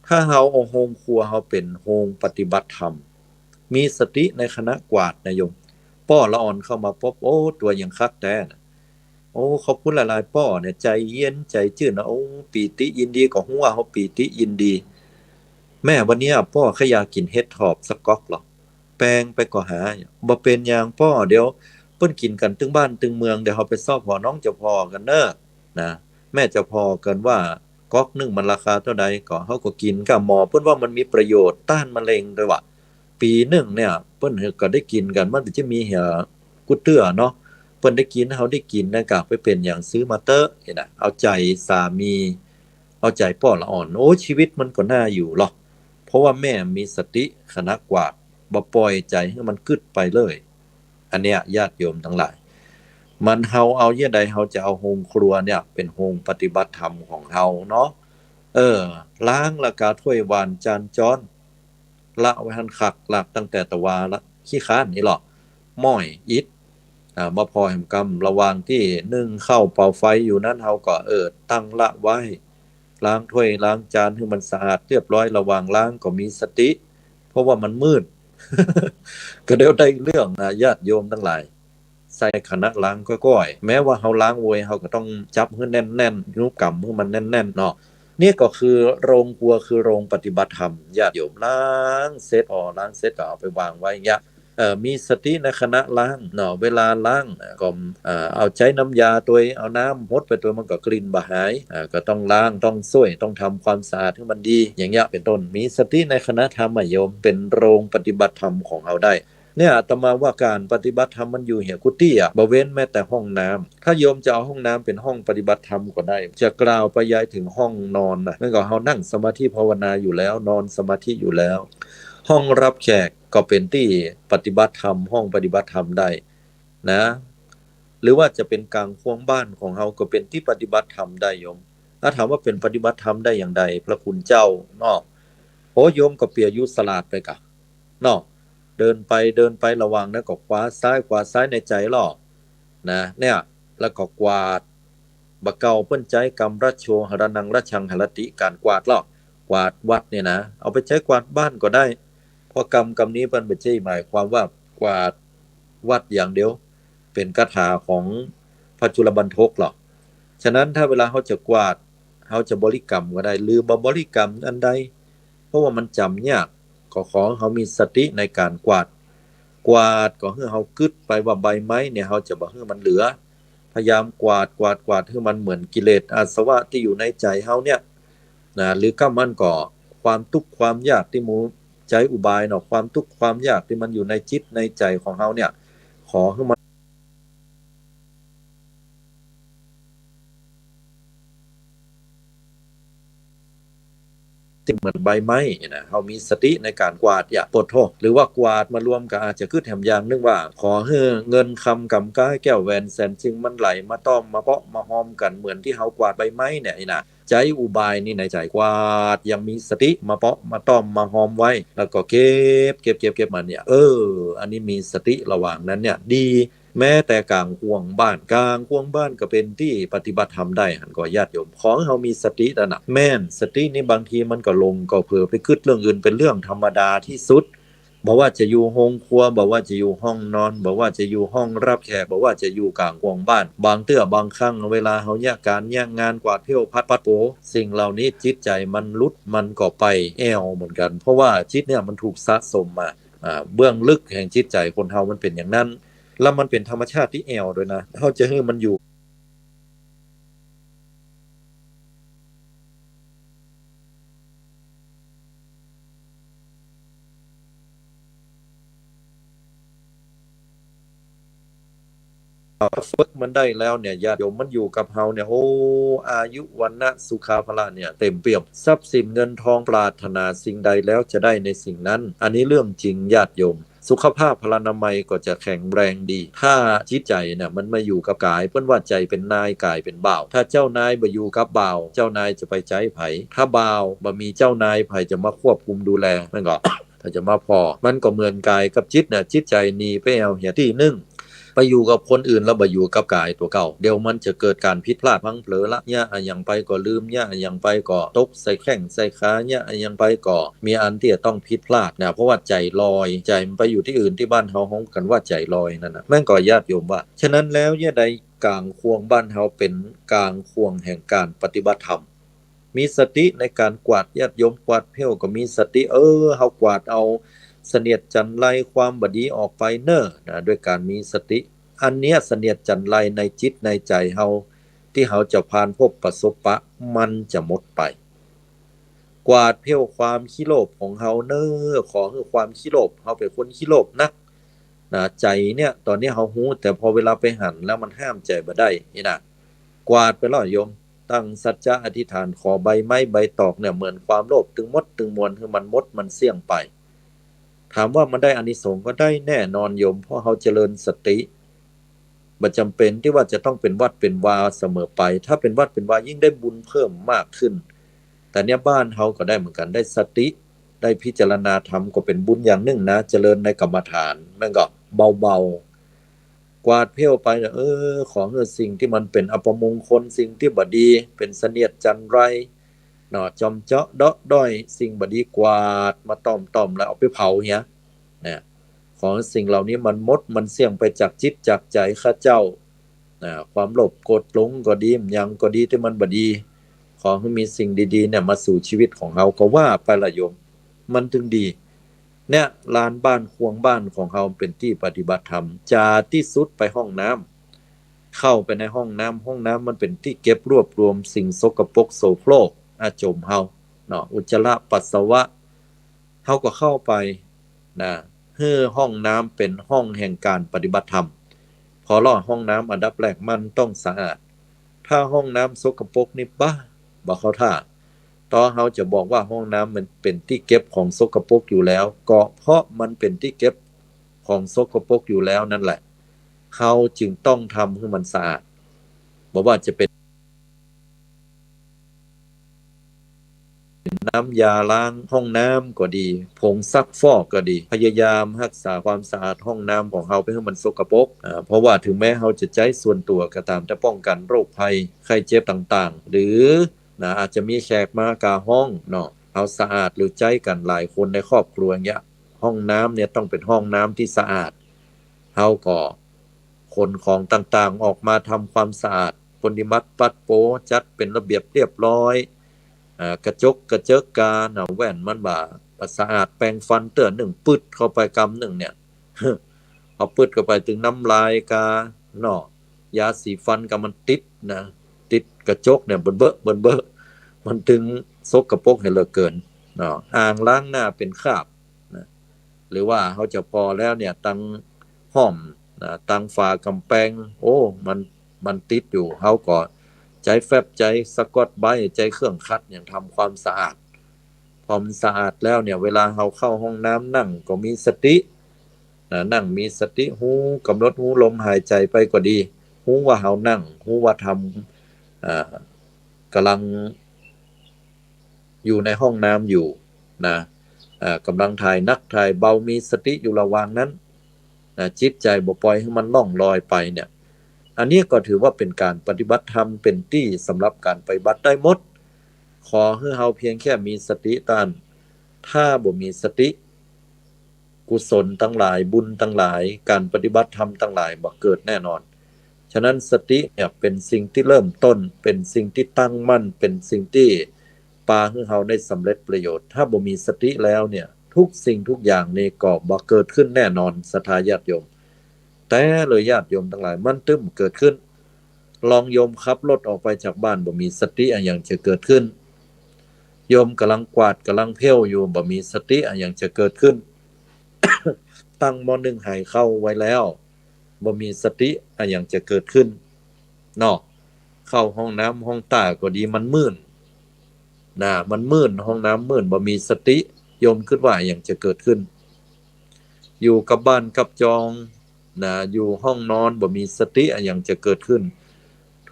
ถ้าเฮาเอาโฮมครัวเฮาเป็นโฮมปฏิบัติธรรมมีสติในคณะกวาดนะโยมป้อละอ่อนเข้ามาปุ๊บโอ้ตัวยังคักแท้นะโอ้ขอบคุณหลายๆป้อเนี่ยใจเย็นใจจื่นนะโอ้ปีติยินดีก็ฮู้ว่าเฮาปีติยินดี แม่วันเนี้ยพ่อแค่อยากกินเฮ็ดทอบสักก๊อกหรอกแปลงไปก็หาบ่เป็นอย่างพ่อเดี๋ยวเปิ้นกินกันตึงบ้านตึงเมืองเดี๋ยวเขาไปซอบหอน้องเจ้าพ่อกันเน้อนะแม่เจ้าพ่อกันว่าก๊อกหนึงมันราคาเท่าใดก็เขาก็กินกับหมอเปิ้นว่ามันมีประโยชน์ต้านมะเร็งด้วยว่ะปีหนึ่งเนี่ยเปิ้นก็ได้กินกันมันจะมีเหี่ยกุเตื้อเนาะเปิ้นได้กินเขาได้กินนะกะไปเป็นอย่างซื้อมาเตอะเห็นน่ะเอาใจสามีเอาใจพ่อละอ่อนโอ้ชีวิตมันก็น่าอยู่หรอก เพราะว่าแม่มีสติขณะกวาดบ่ปล่อยใจให้มันกึดไปเลยอันเนี้ยญาติโยมทั้งหลายมันเฮาเอาเยี่ยใดเฮาจะเอาโฮงครัวเนี่ยเป็นโฮงปฏิบัติธรรมของเฮาเนาะล้างละกาถ้วยวานจานจ้อนละไว้หันคักหลักตั้งแต่ตะวาละขี้ค้านนี่หรอกม้อยอิฐมาพอแห่งกรรมระหว่างที่นึ่งข้าวเป่าไฟอยู่นั้นเฮาก็ตั้งละไว้ล้างถ้วยล้างจานให้มันสะอาดเรียบร้อยระหว่างล้างก็มีสติเพราะว่ามันมืด ก็เดี๋ยวได้เรื่องนะญาติโยมทั้งหลายใส่คณะล้างก้อยๆแม้ว่าเฮาล้างโวยเฮาก็ต้องจับให้แน่นๆนิ้วกำให้มันแน่นๆเนาะนี่ก็คือโรงครัวคือโรงปฏิบัติธรรมญาติโยมล้างเสร็จล้างเสร็จก็เอาไปวางไว้อย่างเงี้ย มีสติในขณะล้างเนาะเวลาล้างก็เอาใช้น้ำยาตัวเอาน้ำพดไปตัวมันก็กลิ่นบ่หายก็ต้องล้างต้องส้วยต้องทำความสะอาดให้มันดีอย่างเงี้ยเป็นต้นมีสติในคณะธรรมโยมเป็นโรงปฏิบัติธรรมของเราได้เนี่ยอาตมาว่าการปฏิบัติธรรมมันอยู่เหี่ยกุฏิบ่เว้นแม้แต่ห้องน้ำถ้าโยมจะเอาห้องน้ำเป็นห้องปฏิบัติธรรมก็ได้จะกล่าวไปย้ายถึงห้องนอนนะนั่นก็เฮานั่งสมาธิภาวนาอยู่แล้วนอนสมาธิอยู่แล้ว ห้องรับแขกก็เป็นที่ปฏิบัติธรรมห้องปฏิบัติธรรมได้นะหรือว่าจะเป็นกลางควงบ้านของเราก็เป็นที่ปฏิบัติธรรมได้โยมถ้าถามว่าเป็นปฏิบัติธรรมได้อย่างใดพระคุณเจ้าเนาะโอ้โยมก็เปียยุสลาดไปกะเนาะเดินไประวังนะก็ขวาซ้ายในใจหรอกนะเนี่ยแล้วก็กวาดบะเกาเปิ้นใจกรรมรัชโชหรนังรัชชังหรติการกวาดหรอกกวาดวัดเนี่ยนะเอาไปใช้กวาดบ้านก็ได้ เพราะกรรมนี้มันไม่ใช่หมายความว่ากวาดวัดอย่างเดียวเป็นคาถาของพระจุลบรรทกหรอกฉะนั้นถ้าเวลาเขาจะกวาดเขาจะบริกรรมก็ได้หรือบริกรรมอันใดเพราะว่ามันจำยากก็ขอเขามีสติในการกวาดก็ให้เขากึดไปว่าใบไม้เนี่ยเขาจะบ่ให้มันเหลือพยายามกวาดให้มันเหมือนกิเลสอาสวะที่อยู่ในใจเขาเนี่ยนะหรือก็มันก็ความทุกข์ความยากที่มู ใจอุบายเนาะความทุกข์ความยากที่มันอยู่ในจิตในใจของเฮาเนี่ยขอให้มันติเหมือนใบไม้นะเฮามีสติในการกวาดอย่าปวดโทษหรือว่ากวาดมารวมกันอาจจะคือแถมอย่างนึงว่าขอให้เงินคำกำก้าแก้วแหวนแสนจึงมันไหลมาต้อมมาเปาะมาหอมกันเหมือนที่เฮากวาดใบไม้เนี่ยนะใจอุบายนี่ในใจกวาดยังมีสติมาเปาะมาต้อมมาหอมไว้แล้วก็เก็บมันเนี่ยอันนี้มีสติระหว่างนั้นเนี่ยดีแม้แต่กลางห่วงบ้านก็เป็นที่ปฏิบัติธรรมได้หันก็ญาติโยมขอให้เรามีสติระดับแม่นสตินี่บางทีมันก็ลงก็เผลอไปคิดเรื่องอื่นเป็นเรื่องธรรมดาที่สุดบอกว่าจะอยู่ห้องครัวบอกว่าจะอยู่ห้องนอนบอกว่าจะอยู่ห้องรับแขกบอกว่าจะอยู่กลางห่วงบ้านบางเตื้อบางครั้งเวลาเฮาแยกการแยกงานกวาดเที่ยวพัดปัดโปสิ่งเหล่านี้จิตใจมันลุดมันก็ไปแอวเหมือนกันเพราะว่าจิตเนี่ยมันถูกสะสมมาเบื้องลึกแห่งจิตใจคนเฮามันเป็นอย่างนั้นแล้วมันเป็นธรรมชาติที่แอวด้วยนะเฮาจะให้มันอยู่ฝึกมันได้แล้วเนี่ยญาติโยมมันอยู่กับเฮาเนี่ยโอ้อายุวันนะสุขาภละเนี่ยเต็มเปี่ยมทรัพย์สินเงินทองปรารถนาสิ่งใดแล้วจะได้ในสิ่งนั้นอันนี้เรื่องจริงญาติโยม สุขภาพพลานามัยก็จะแข็งแรงดี ถ้าจิตใจเนี่ยมันมาอยู่กับกายเพิ่นว่าใจเป็นนายกายเป็นบ่าวถ้าเจ้านายบ่อยู่กับบ่าวเจ้านายจะไปใจไผถ้าบ่าวบ่มีเจ้านายไผจะมาควบคุมดูแลมันก็ ถ้าจะมาพอมันก็เหมือนกายกับจิตน่ะจิตใจหนีไปเอาเหียที่นึงไปอยู่กับคนอื่นแล้วบ่อยู่กับกายตัวเก่าเดี๋ยวมันจะเกิดการผิดพลาดพลั้งเผลอละเนี่ยอะหยังไปก็ลืมเนี่ยอะหยังไปก็ตกใส่แข้งใส่ขาเนี่ยอะหยังไปก็มีอันที่จะต้องผิดพลาดนะเพราะว่าใจลอยใจมันไปอยู่ที่อื่นที่บ้านเฮาฮ้องกันว่าใจลอยนั่นน่ะแม่นก็ญาติโยมว่าฉะนั้นแล้วเนี่ยใดกลางควงบ้านเฮาเป็นกลางควงแห่งการปฏิบัติธรรมมีสติในการกวาดญาติโยมกวาดเพลก็มีสติเฮากวาดเอาเสนียดจันไรความบดีออกไปเน้อนะด้วยการมีสติอันเนี้ยเสนียดจันไรในจิตในใจเฮาที่เฮาจะผ่านพบประสบปะมันจะหมดไปกวาดเพลความขี้โลภของเฮาเน้อขอให้ความขี้โลภเฮาเป็นคนขี้โลภนักนะใจเนี่ยตอนนี้เฮาฮู้แต่พอเวลาไปหันแล้วมันห้ามใจบ่ได้นี่นะกวาดไปแล้วโยมตั้งสัจจะอธิษฐานขอใบไม้ใบตอกเนี่ยเหมือนความโลภตึงมดตึงมวลคือมันหมดมันเสี่ยงไปถามว่ามันได้อานิสงส์ก็ได้แน่นอนโยมเพราะเฮาเจริญสติบ่จำเป็นที่ว่าจะต้องเป็นวัดเป็นวาเสมอไปถ้าเป็นวัดเป็นวายิ่งได้บุญเพิ่มมากขึ้นแต่เนี่ยบ้านเฮาก็ได้เหมือนกันได้สติได้พิจารณาธรรมก็เป็นบุญอย่างหนึ่งนะเจริญในกรรมฐานมันก็เบาๆกวาดเพลไปนะขอให้สิ่งที่มันเป็นอัปมงคลสิ่งที่บ่ดีเป็นเสนียดจันไรเนาะจอมเจาะเดาะด้อยสิ่งบ่ดีกวาดมาต้อมๆแล้วเอาไปเผาเหี้ยนะขอให้สิ่งเหล่านี้มันหมดมันเสี่ยงไปจากจิตจากใจข้าเจ้าความโลภโกรธหลงก็ดียังก็ดีที่มันบ่ดีขอให้มีสิ่งดีๆเนี่ยมาสู่ชีวิตของเฮาก็ว่าไปละโยมมันถึงดีเนี่ยลานบ้านควงบ้านของเฮาเป็นที่ปฏิบัติธรรมจาที่สุดไปห้องน้ำเข้าไปในห้องน้ำมันเป็นที่เก็บรวบรวมสิ่งสกปรกโสโครกอาจมเฮาเนาะอุจจาระปัสสาวะเฮาก็เข้าไปนะห้องน้ำเป็นห้องแห่งการปฏิบัติธรรมพอล่อห้องน้ำอันดับแรกมันต้องสะอาดถ้าห้องน้ำสกปรกนี่บ่เข้าท่าตอเฮาจะบอกว่าห้องน้ำมันเป็นที่เก็บของสกปรกอยู่แล้วก็เพราะมันเป็นที่เก็บของสกปรกอยู่แล้วนั่นแหละเฮาจึงต้องทำให้มันสะอาดบ่ว่าจะเป็นน้ำยาล้างห้องน้ำก็ดีผงซักฟอกก็ดีพยายามรักษาความสะอาดห้องน้ำของเฮาไม่ให้มันสกปรกเพราะว่าถึงแม้เฮาจะใช้ส่วนตัวก็ตามแต่ป้องกันโรคภัยไข้เจ็บต่างๆหรืออาจจะมีแขกมากาห้องเนาะเอาสะอาดหรือใจกันหลายคนในครอบครัวเงี้ยห้องน้ำเนี่ยต้องเป็นห้องน้ำที่สะอาดเฮาก็ขนของต่างๆออกมาทำความสะอาดปฏิบัติปัดโปจัดเป็นระเบียบเรียบร้อยกระจกกระเจิกกาแว่นมันบ่าสะอาดแปรงฟันเตือนหนึ่งปึ๊ดเข้าไปกำหนึ่งเนี่ยเอาปึ๊ดเข้าไปถึงน้ำลายกาเนาะยาสีฟันก็มันติดนะติดกระจกเนี่ยเบิ่นมันถึงซกกระปรกให้เหลือเกินเนาะอ่างล้างหน้าเป็นคราบนะหรือว่าเขาจะพอแล้วเนี่ยตั้งห้อมนะตั้งฝากำแพงโอ้มันติดอยู่เขาก็ใจแฟบใจสะกดใบใจเครื่องคัดอย่างทำความสะอาดพอมันสะอาดแล้วเนี่ยเวลาเราเข้าห้องน้ำนั่งก็มีสตินั่งมีสติหูกำหนดหูลมหายใจไปก็ดีหูว่าเรานั่งหูว่าทำกำลังอยู่ในห้องน้ำอยู่นะกำลังถ่ายนักถ่ายเบามีสติอยู่ระหว่างนั้นจิตใจบ่ปล่อยให้มันล่องลอยไปเนี่ยอันนี้ก็ถือว่าเป็นการปฏิบัติธรรมเป็นที่สำหรับการปฏิบัติได้หมดขอให้เฮาเพียงแค่มีสติตามถ้าบ่มีสติกุศลทั้งหลายบุญทั้งหลายการปฏิบัติธรรมทั้งหลายบ่เกิดแน่นอนฉะนั้นสติเนี่ยเป็นสิ่งที่เริ่มต้นเป็นสิ่งที่ตั้งมั่นเป็นสิ่งที่ปาให้เฮาได้สำเร็จประโยชน์ถ้าบ่มีสติแล้วเนี่ยทุกสิ่งทุกอย่างนี่ก็บ่เกิดขึ้นแน่นอนศรัทธาญาติโยมแต่เลยญาติโยมทั้งหลายมันตึ้มเกิดขึ้นลองโยมขับรถออกไปจากบ้านบ่มีสติอย่างจะเกิดขึ้นโยมกำลังกวาดกำลังเพ่วอยู่บ่มีสติอย่างจะเกิดขึ้น ตั้งมอนึงหายเข้าไว้แล้วบ่มีสติอย่างจะเกิดขึ้นเนาะเข้าห้องน้ำห้องต้าก็ดีมันมืดมันมืดห้องน้ำมืดบ่มีสติโยมคิดว่าอย่างจะเกิดขึ้น อยู่กับบ้านกับจองนะอยู่ห้องนอนบ่มีสติอะหยังจะเกิดขึ้น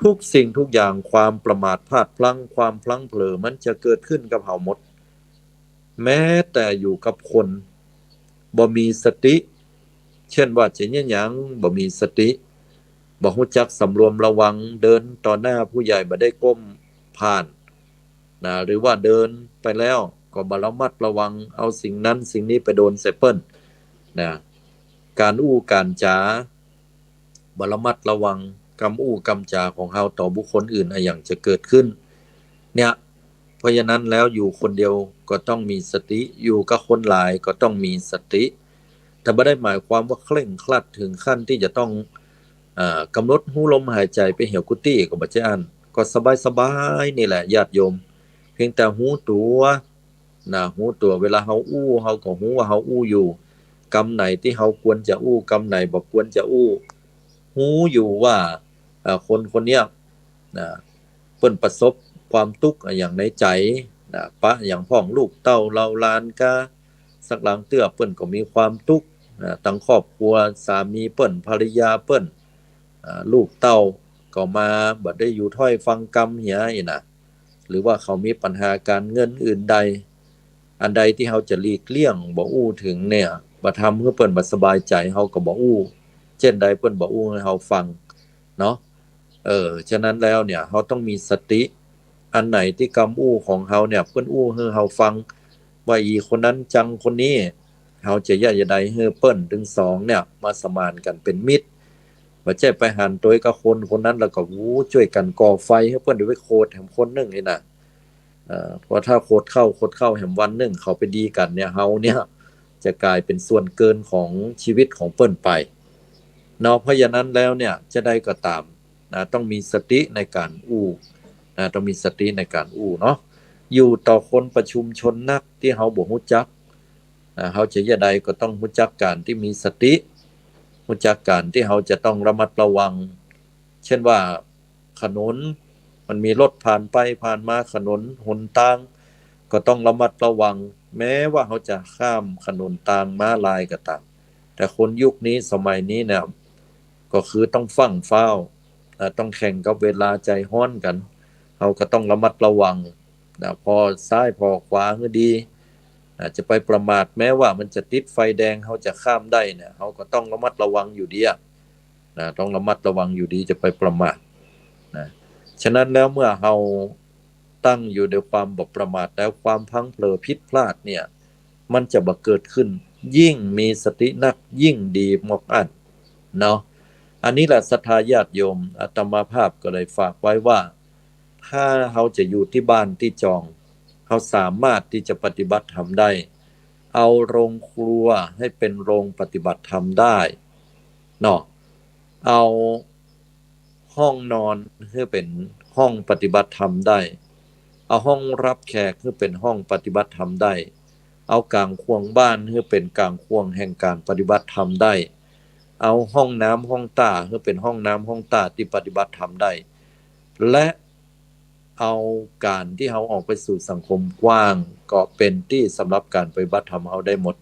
ทุกสิ่งทุกอย่างความประมาทพลาดพลั้งความพลั้งเผลอมันจะเกิดขึ้นกับเฮาหมดแม้แต่อยู่กับคนบ่มีสติเช่นว่าจะเนี่ยหยังบ่มีสติบ่รู้จักสำรวมระวังเดินต่อหน้าผู้ใหญ่บ่ได้ก้มผ่านนะหรือว่าเดินไปแล้วก็บ่ระมัดระวังเอาสิ่งนั้นสิ่งนี้ไปโดนใส่เปิ้นนะการอู้การจาบ่ระมัดระวังคำอู้คำจาของเฮาต่อบุคคลอื่นอะหยังจะเกิดขึ้นเนี่ยเพราะฉะนั้นแล้วอยู่คนเดียวก็ต้องมีสติอยู่กับคนหลายก็ต้องมีสติแต่บ่ได้หมายความว่าเคร่งครัดถึงขั้นที่จะต้องกำหนดหูลมหายใจไปเหี่ยวกุฏิก็บ่ใช่อันก็สบายๆนี่แหละญาติโยมเพียงแต่หูตัวนะหูตัวเวลาเฮาอู้เฮาก็ฮู้ว่าเฮาอู้อยู่กรรมไหนที่เฮาควรจะอู้กรรมไหนบ่ควรจะอู้ฮู้อยู่ว่าคนคนเนี้ยนะเปิ้นประสบความทุกข์อย่างในใจนะปะอย่างพ้องลูกเต้าเราหลานกาสักหลังเตื้อเปิ้นก็มีความทุกข์ทั้งครอบครัวสามีเปิ้นภรรยาเปิ้นลูกเต้าก็มาบ่ได้อยู่ถ้อยฟังกรรมเหียอีน่ะหรือว่าเขามีปัญหาการเงินอื่นใดอันใดที่เฮาจะหลีกเลี่ยงบ่อู้ถึงเนี่ยบ่ทำให้เปิ้นบ่สบายใจเฮาก็บ่อู้เช่นใดเปิ้นบ่อู้ให้เฮาฟังเนาะฉะนั้นแล้วเนี่ยเฮาต้องมีสติอันไหนที่คำอู้ของเฮาเนี่ยเปิ้นอู้ให้เฮาฟังว่าอีคนนั้นจังคนนี้เฮาจะอย่าใดให้เปิ้นถึงสองเนี่ยมาสมานกันเป็นมิตรบ่ใช่ไปหันตัวกับคนคนนั้นแล้วก็ช่วยกันก่อไฟให้เปิ้นได้ไปโคตรแห่งคนนึงนี่น่ะเพราะถ้าโคตรเข้าแห่งวันนึงเขาไปดีกันเนี่ยเฮาเนี่ยจะกลายเป็นส่วนเกินของชีวิตของเปิ้นไปเนาะเพราะฉะนั้นแล้วเนี่ยจะได้ก็ตามนะต้องมีสติในการอู้นะต้องมีสติในการอู้เนาะอยู่ต่อคนประชุมชนนักที่เฮาบ่ฮู้จักเฮาจะอย่าใดก็ต้องฮู้จักการที่มีสติฮู้จักการที่เฮาจะต้องระมัดระวังเช่นว่าถนนมันมีรถผ่านไปผ่านมาถนนหนทางก็ต้องระมัดระวังแม้ว่าเฮาจะข้ามถนนทางม้าลายก็ตามแต่คนยุคนี้สมัยนี้เนี่ยก็คือต้องฟั่งฟ้าวต้องแข่งกับเวลาใจฮ้อนกันเฮาก็ต้องระมัดระวังพอซ้ายพอขวาคือดีจะไปประมาทแม้ว่ามันจะติดไฟแดงเฮาจะข้ามได้เนี่ยเฮาก็ต้องระมัดระวังอยู่ดีต้องระมัดระวังอยู่ดีจะไปประมาทนะฉะนั้นแล้วเมื่อเฮาตั้งอยู่ในความบ่ประมาทแล้วความพลั้งเผลอผิดพลาดเนี่ยมันจะบ่เกิดขึ้นยิ่งมีสตินักยิ่งดีมากอันเนาะอันนี้แหละศรัทธาญาติโยมอาตมาภาพก็เลยฝากไว้ว่าถ้าเฮาจะอยู่ที่บ้านที่จองเฮาสามารถที่จะปฏิบัติธรรมได้เอาโรงครัวให้เป็นโรงปฏิบัติธรรมได้เนาะเอาห้องนอนให้เป็นห้องปฏิบัติธรรมได้เอาห้องรับแขกให้เป็นห้องปฏิบัติธรรมได้เอากลางควงบ้านให้เป็นกลางควงแห่งการปฏิบัติธรรมได้เอาห้องน้ำห้องต้าให้เป็นห้องน้ำห้องต้าที่ปฏิบัติธรรมได้และเอาการที่เฮาออกไปสู่สังคมกว้างก็เป็นที่สำหรับการปฏิบัติธรรมเฮาได้หมด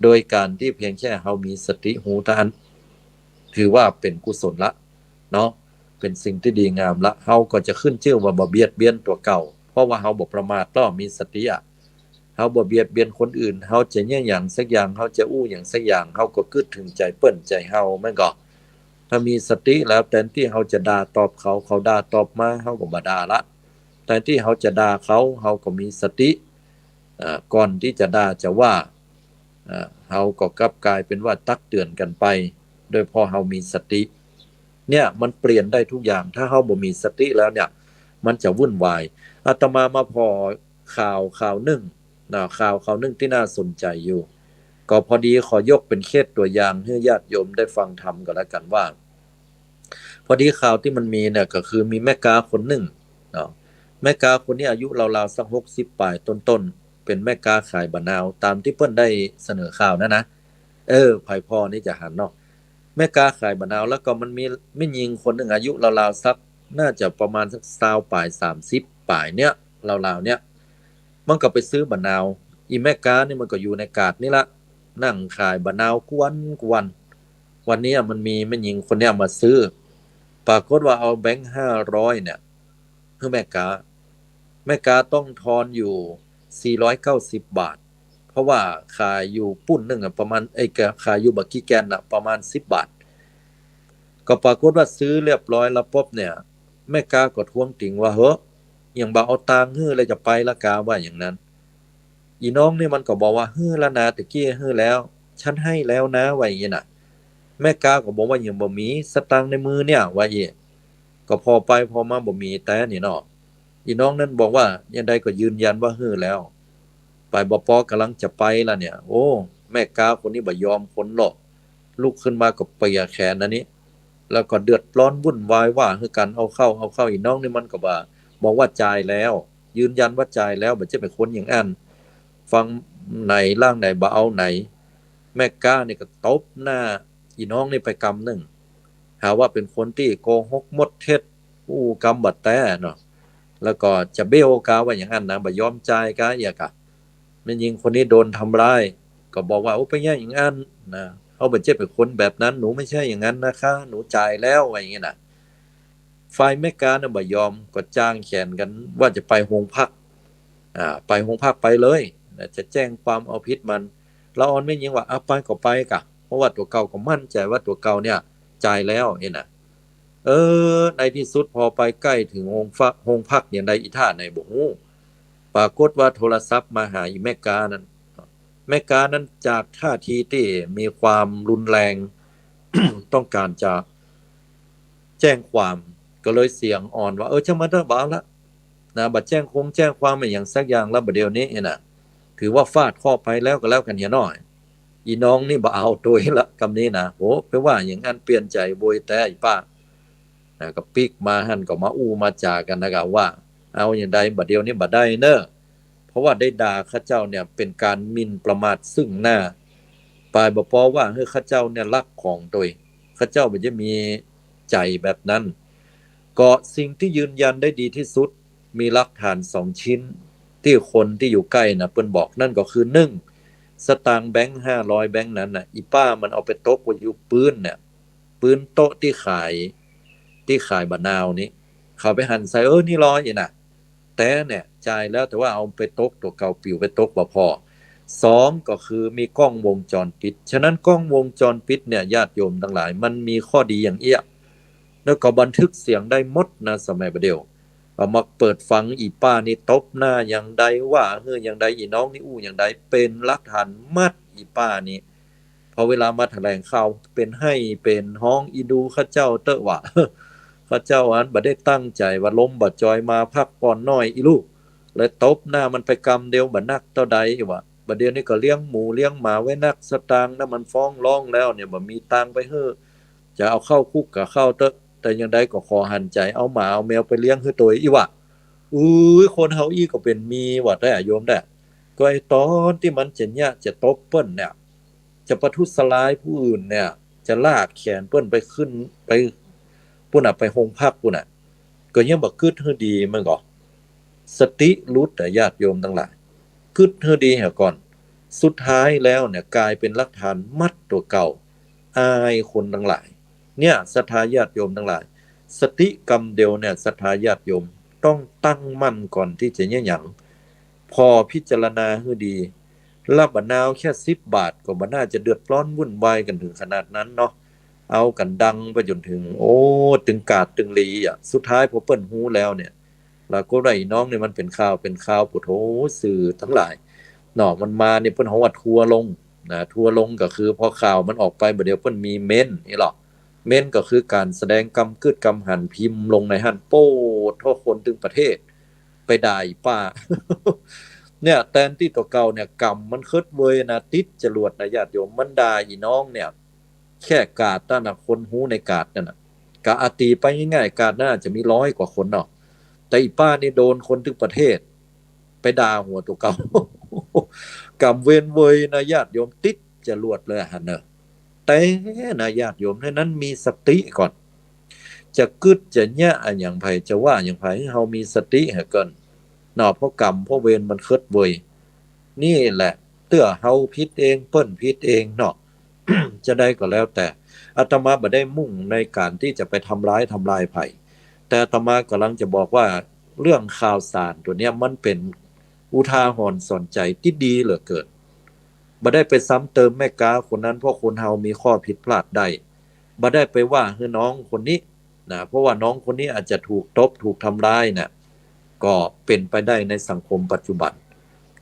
โดยการที่เพียงแค่เฮามีสติหูทานถือว่าเป็นกุศลละเนาะเป็นสิ่งที่ดีงามละเฮาก็จะขึ้นชื่อว่าบ่เบียดเบียนตัวเก่าเพราะว่าเฮาบ่ประมาทต้องมีสติเฮาบ่เบียดเบียนคนอื่นเฮาจะเนี่ยหยังสักอย่างเฮาจะอู้หยังสักอย่างเฮาก็คิดถึงใจเปิ้นใจเฮาแม่นก็ถ้ามีสติแล้วแทนที่เฮาจะด่าตอบเขาเขาด่าตอบมาเฮาก็บ่ด่าละแทนที่เฮาจะด่าเขาเฮาก็มีสติก่อนที่จะด่าจะว่าเฮาก็กลับกลายเป็นว่าตักเตือนกันไปโดยพอเฮามีสติเนี่ยมันเปลี่ยนได้ทุกอย่างถ้าเฮาบ่มีสติแล้วเนี่ยมันจะวุ่นวายอาตมามาพอข่าวหนึ่งข่าวหนึ่งที่น่าสนใจอยู่ก็พอดีขอยกเป็นเคสตัวอย่างให้ญาติโยมได้ฟังธรรมก็แล้วกันว่าพอดีข่าวที่มันมีเนี่ยก็คือมีแม่ค้าคนหนึ่งเนาะแม่ค้าคนนี้อายุราวๆสัก60ปลายต้นๆเป็นแม่ค้าขายบะนาวตามที่เพิ่นได้เสนอข่าวนะไผพ่อนี่จะหันเนาะแม่ค้าขายบะนาวแล้วก็มันมีแม่หญิงคนหนึ่งอายุราวๆสักน่าจะประมาณสัก20ปลาย30ปลายเนี่ยราวๆเนี่ยมันก็ไปซื้อบะนาวอีแม่ค้านี่มันก็อยู่ในกาดนี่ละ นั่งขายบะนาวกวนกวนวันนี้มันมีแม่หญิงคนเนี้ยมาซื้อปรากฏว่าเอาแบงค์500เนี่ยให้แม่กาต้องทอนอยู่490 บาทเพราะว่าขายอยู่ปุ้นหนึ่งประมาณขายอยู่บักกี้แกนประมาณ10 บาทก็ปรากฏว่าซื้อเรียบร้อยแล้วปุ๊บเนี่ยแม่กาก็ท้วงติงว่าเฮ้ยอย่างบ่เอาตังค์ฮื้อเลยจะไปละกาว่าอย่างนั้นอีน้องนี่มันก็บอกว่าฮื้อละนาตะกี้ฮื้อแล้วฉันให้แล้วนะว่าอย่างนี้น่ะแม่กาก็บอกว่ายังบ่มีสตังค์ในมือเนี่ยว่าอย่างนี้ก็พอไปพอมาบ่มีแต่นี่เนาะอีน้องนั้นบอกว่ายังใดก็ยืนยันว่าฮื้อแล้วไปบปกำลังจะไปละเนี่ยโอ้แม่กาคนนี้บ่ยอมคนหรอกลุกขึ้นมาก็เปียแขนอันนี้ แล้วก็เดือดร้อนวุ่นวายว่าคือกันเอาเข้าอีน้องนี่มันก็ว่าบอกว่าจ่ายแล้วยืนยันว่าจ่ายแล้วบ่จะเป็นคนอย่างอันฟังไหนร่างไหนบ่เอาไหนแม่ก้านี่ก็ตบหน้าอีน้องนี่ไปกำหนึ่งหาว่าเป็นคนที่โกหกมดเท็จอู้กำบัดแต่เนาะแล้วก็จะเบี้ยวกาว่าอย่างนั้นนะบ่ยอมจ่ายกาอย่ากะแม่ยิงคนนี้โดนทำร้ายก็บอกว่าโอ้ไปย่อย่างนั้นนะเขาเป็นเจ็บเป็นคนแบบนั้นหนูไม่ใช่อย่างนั้นนะคะหนูจ่ายแล้วอะไรอย่างเงี้ยนะฝ่ายแม่การน่ะบ่ยอมก็จ้างแขนกันว่าจะไปโรงพักไปโรงพักไปเลยจะแจ้งความเอาผิดมันเราออนไม่ยิงว่าไปก็ไปกะเพราะว่าตัวเก่าก็มั่นใจว่าตัวเก่าเนี่ยจ่ายแล้วเองนะในที่สุดพอไปใกล้ถึงโรงพักอย่างใดอีท่าไหนบ่ฮู้ปรากฏว่าโทรศัพท์มาหาอีแม่กานั้นแม่กานั้นจากท่าทีที่มีความรุนแรง ต้องการจะแจ้งความก็เลยเสียงอ่อนว่าช่างมันเถอะบ่าวละนะบัดแจ้งความไม่อย่างสักอย่างแล้วบัดเดี๋ยวนี้น่ะถือว่าฟาดข้อไปแล้วก็แล้วกันเหียน้อยอีน้องนี่บ่เอาตัวละคำนี้นะโหไปว่าอย่างนั้นเปลี่ยนใจโบยแต่อีป้าก็ปิกมาหั่นก็มาอู้มาจากันนะครับว่าเอาอย่างใดบัดเดี๋ยวนี้บัดได้เนอะเพราะว่าได้ด่าข้าเจ้าเนี่ยเป็นการหมิ่นประมาทซึ่งหน้าปลายบ่พอว่าข้าเจ้าเนี่ยรักของตัวข้าเจ้ามันจะมีใจแบบนั้นก็สิ่งที่ยืนยันได้ดีที่สุดมีหลักฐาน2 ชิ้นที่คนที่อยู่ใกล้นะเปิ้นบอกนั่นก็คือ1สตางค์แบงค์500แบงค์นั้นน่ะอีป้ามันเอาไปตกไว้อยู่ปืนเนี่ยปืนโต๊ะที่ขายบะนาวนี้เขาไปหั่นใส่นี่ร้อยน่ะแต่เนี่ยจ่ายแล้วแต่ว่าเอาไปตกตัวเก่าปิวไปตกบ่พอ2ก็คือมีกล้องวงจรปิดฉะนั้นกล้องวงจรปิดเนี่ยญาติโยมทั้งหลายมันมีข้อดีอย่างเอี้ยแล้วก็บันทึกเสียงได้หมดนะสมัยบัดเดียวเอามาเปิดฟังอีป้านี่ตบหน้าอย่างใดว่าอย่างใดอีน้องนี่อู้อย่างใดเป็นหลักฐานมัดอีป้านี่พอเวลามาแถลงข่าวเป็นให้เป็นฮ้องอีดูข้าเจ้าเตอะว่า ข้าเจ้าอันบ่ได้ตั้งใจว่าล้มบ่จอยมาพักก่อนน้อยอีลูกเลยตบหน้ามันไปกำเดียวบ่นักเท่าใดว่าบัดเดี๋ยวนี้ก็เลี้ยงหมูเลี้ยงหมาไว้นักสตางค์นะมันฟ้องร้องแล้วเนี่ยบ่มีตังค์ไปเฮ้อจะเอาเข้าคุกก็เข้าเถอะแต่ยังใดก็ขอหันใจเอาหมาเอาแมวไปเลี้ยงคือตัวอีว่าอุ้ยคนเฮาอีก็เป็นมีว่าได้โยมได้ก็ไอ้ตอนที่มันจะเนี่ยจะตบเปิ้นเนี่ยจะประทุษร้ายผู้อื่นเนี่ยจะลากแขนเปิ้นไปขึ้นไปปุ่นไปโรงพักปุ่นก็ยังบ่คิดให้ดีมันก็สติหลุดญาติโยมทั้งหลายคิดให้ดีเสียก่อนสุดท้ายแล้วเนี่ยกลายเป็นหลักฐานมัดตัวเก่าอายคนทั้งหลายเนี่ยศรัทธาญาติโยมทั้งหลายสติกรรมเดียวเนี่ยศรัทธาญาติโยมต้องตั้งมั่นก่อนที่จะเนี่ยหยังพอพิจารณาให้ดีรับมะนาวแค่10 บาทก็บ่น่าจะเดือดร้อนวุ่นวายกันถึงขนาดนั้นเนาะเอากันดังไปจนถึงตึงกาดตึงลีสุดท้ายพอเปิ้นฮู้แล้วเนี่ยแล้วก็ได้น้องเนี่ยมันเป็นข่าวปุโธสื่อทั้งหลายเนาะมันมาเนี่ยเปิ้นเฮาว่าทัวร์ลงนะทัวร์ลงก็คือพอข่าวมันออกไปบัดเดี๋ยวเปิ้นมีเม้นนี่หรอเม้นก็คือการแสดงกำกึดกำหันพิมพ์ลงในหันโป้ทั่วคนถึงประเทศไปด่าอีป้า เนี่ยแทนที่ตัวเก่าเนี่ยกำมันคิดเวยนะติดจรวดนะญาติโยมมันด่าอีน้องเนี่ยแค่กาดนั่นน่ะคนฮู้ในกาดนั่นน่ะกะอาตีไปง่ายๆกาดน่าจะมี100กว่าคนเนาะแต่อีป้านี่โดนคนทั้งประเทศไปด่าหัวตัวเก่า กำเวนเวยนะญาติโยมติดจรวดเลยหั่นเนอะแต่นะญาติโยมในนั้นมีสติก่อนจะกึดจะแย่อย่างไผจะว่าอย่างไผเฮามีสติให้เกินเนาะเพราะกรรมเพราะเวรมันคิดเวยนี่แหละ เตื้อเฮาผิดเองเปิ้นผิดเองเนาะ จะได้ก็แล้วแต่อาตมาบ่ได้มุ่งในการที่จะไปทำลายไผแต่อาตมากำลังจะบอกว่าเรื่องข่าวสารตัวเนี้ยมันเป็นอุทาหรณ์สอนใจที่ดีเหลือเกินบ่ได้ไปซ้ำเติมแม่กาคนนั้นเพราะคนเฮามีข้อผิดพลาดได้บ่ได้ไปว่าคือน้องคนนี้นะเพราะว่าน้องคนนี้อาจจะถูกตบถูกทำร้ายเนี่ยก็เป็นไปได้ในสังคมปัจจุบัน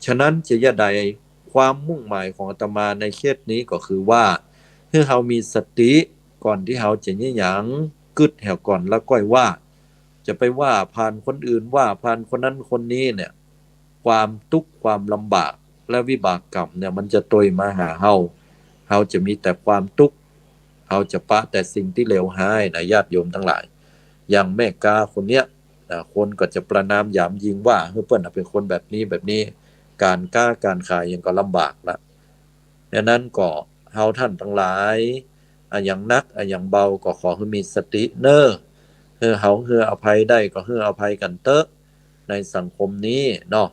ฉะนั้นจะอย่าใดความมุ่งหมายของอาตมาในเคสนี้ก็คือว่าคือเฮามีสติก่อนที่เฮาจะยิหยังกึดแหวก่อนแล้วก้อยว่าจะไปว่าผ่านคนอื่นว่าผ่านคนนั้นคนนี้เนี่ยความทุกข์ความลำบากและวิบากกรรมเนี่ยมันจะตยมาหาเฮาจะมีแต่ความทุกข์เฮาจะปะแต่สิ่งที่เลวร้ายนะญาติโยมทั้งหลายอย่างแม่กาคนเนี้ยคนก็จะประนามหยามยิงว่าเฮ้ยเปิ้นเป็นคนแบบนี้แบบนี้การค้าการขายยังก็ลำบากละดังนั้นก็เฮาท่านทั้งหลายอย่างนักอย่างเบาก็ขอให้มีสติเน้อเฮาเฮืออภัยได้ก็เฮืออภัยกันเตอะในสังคมนี้เนาะ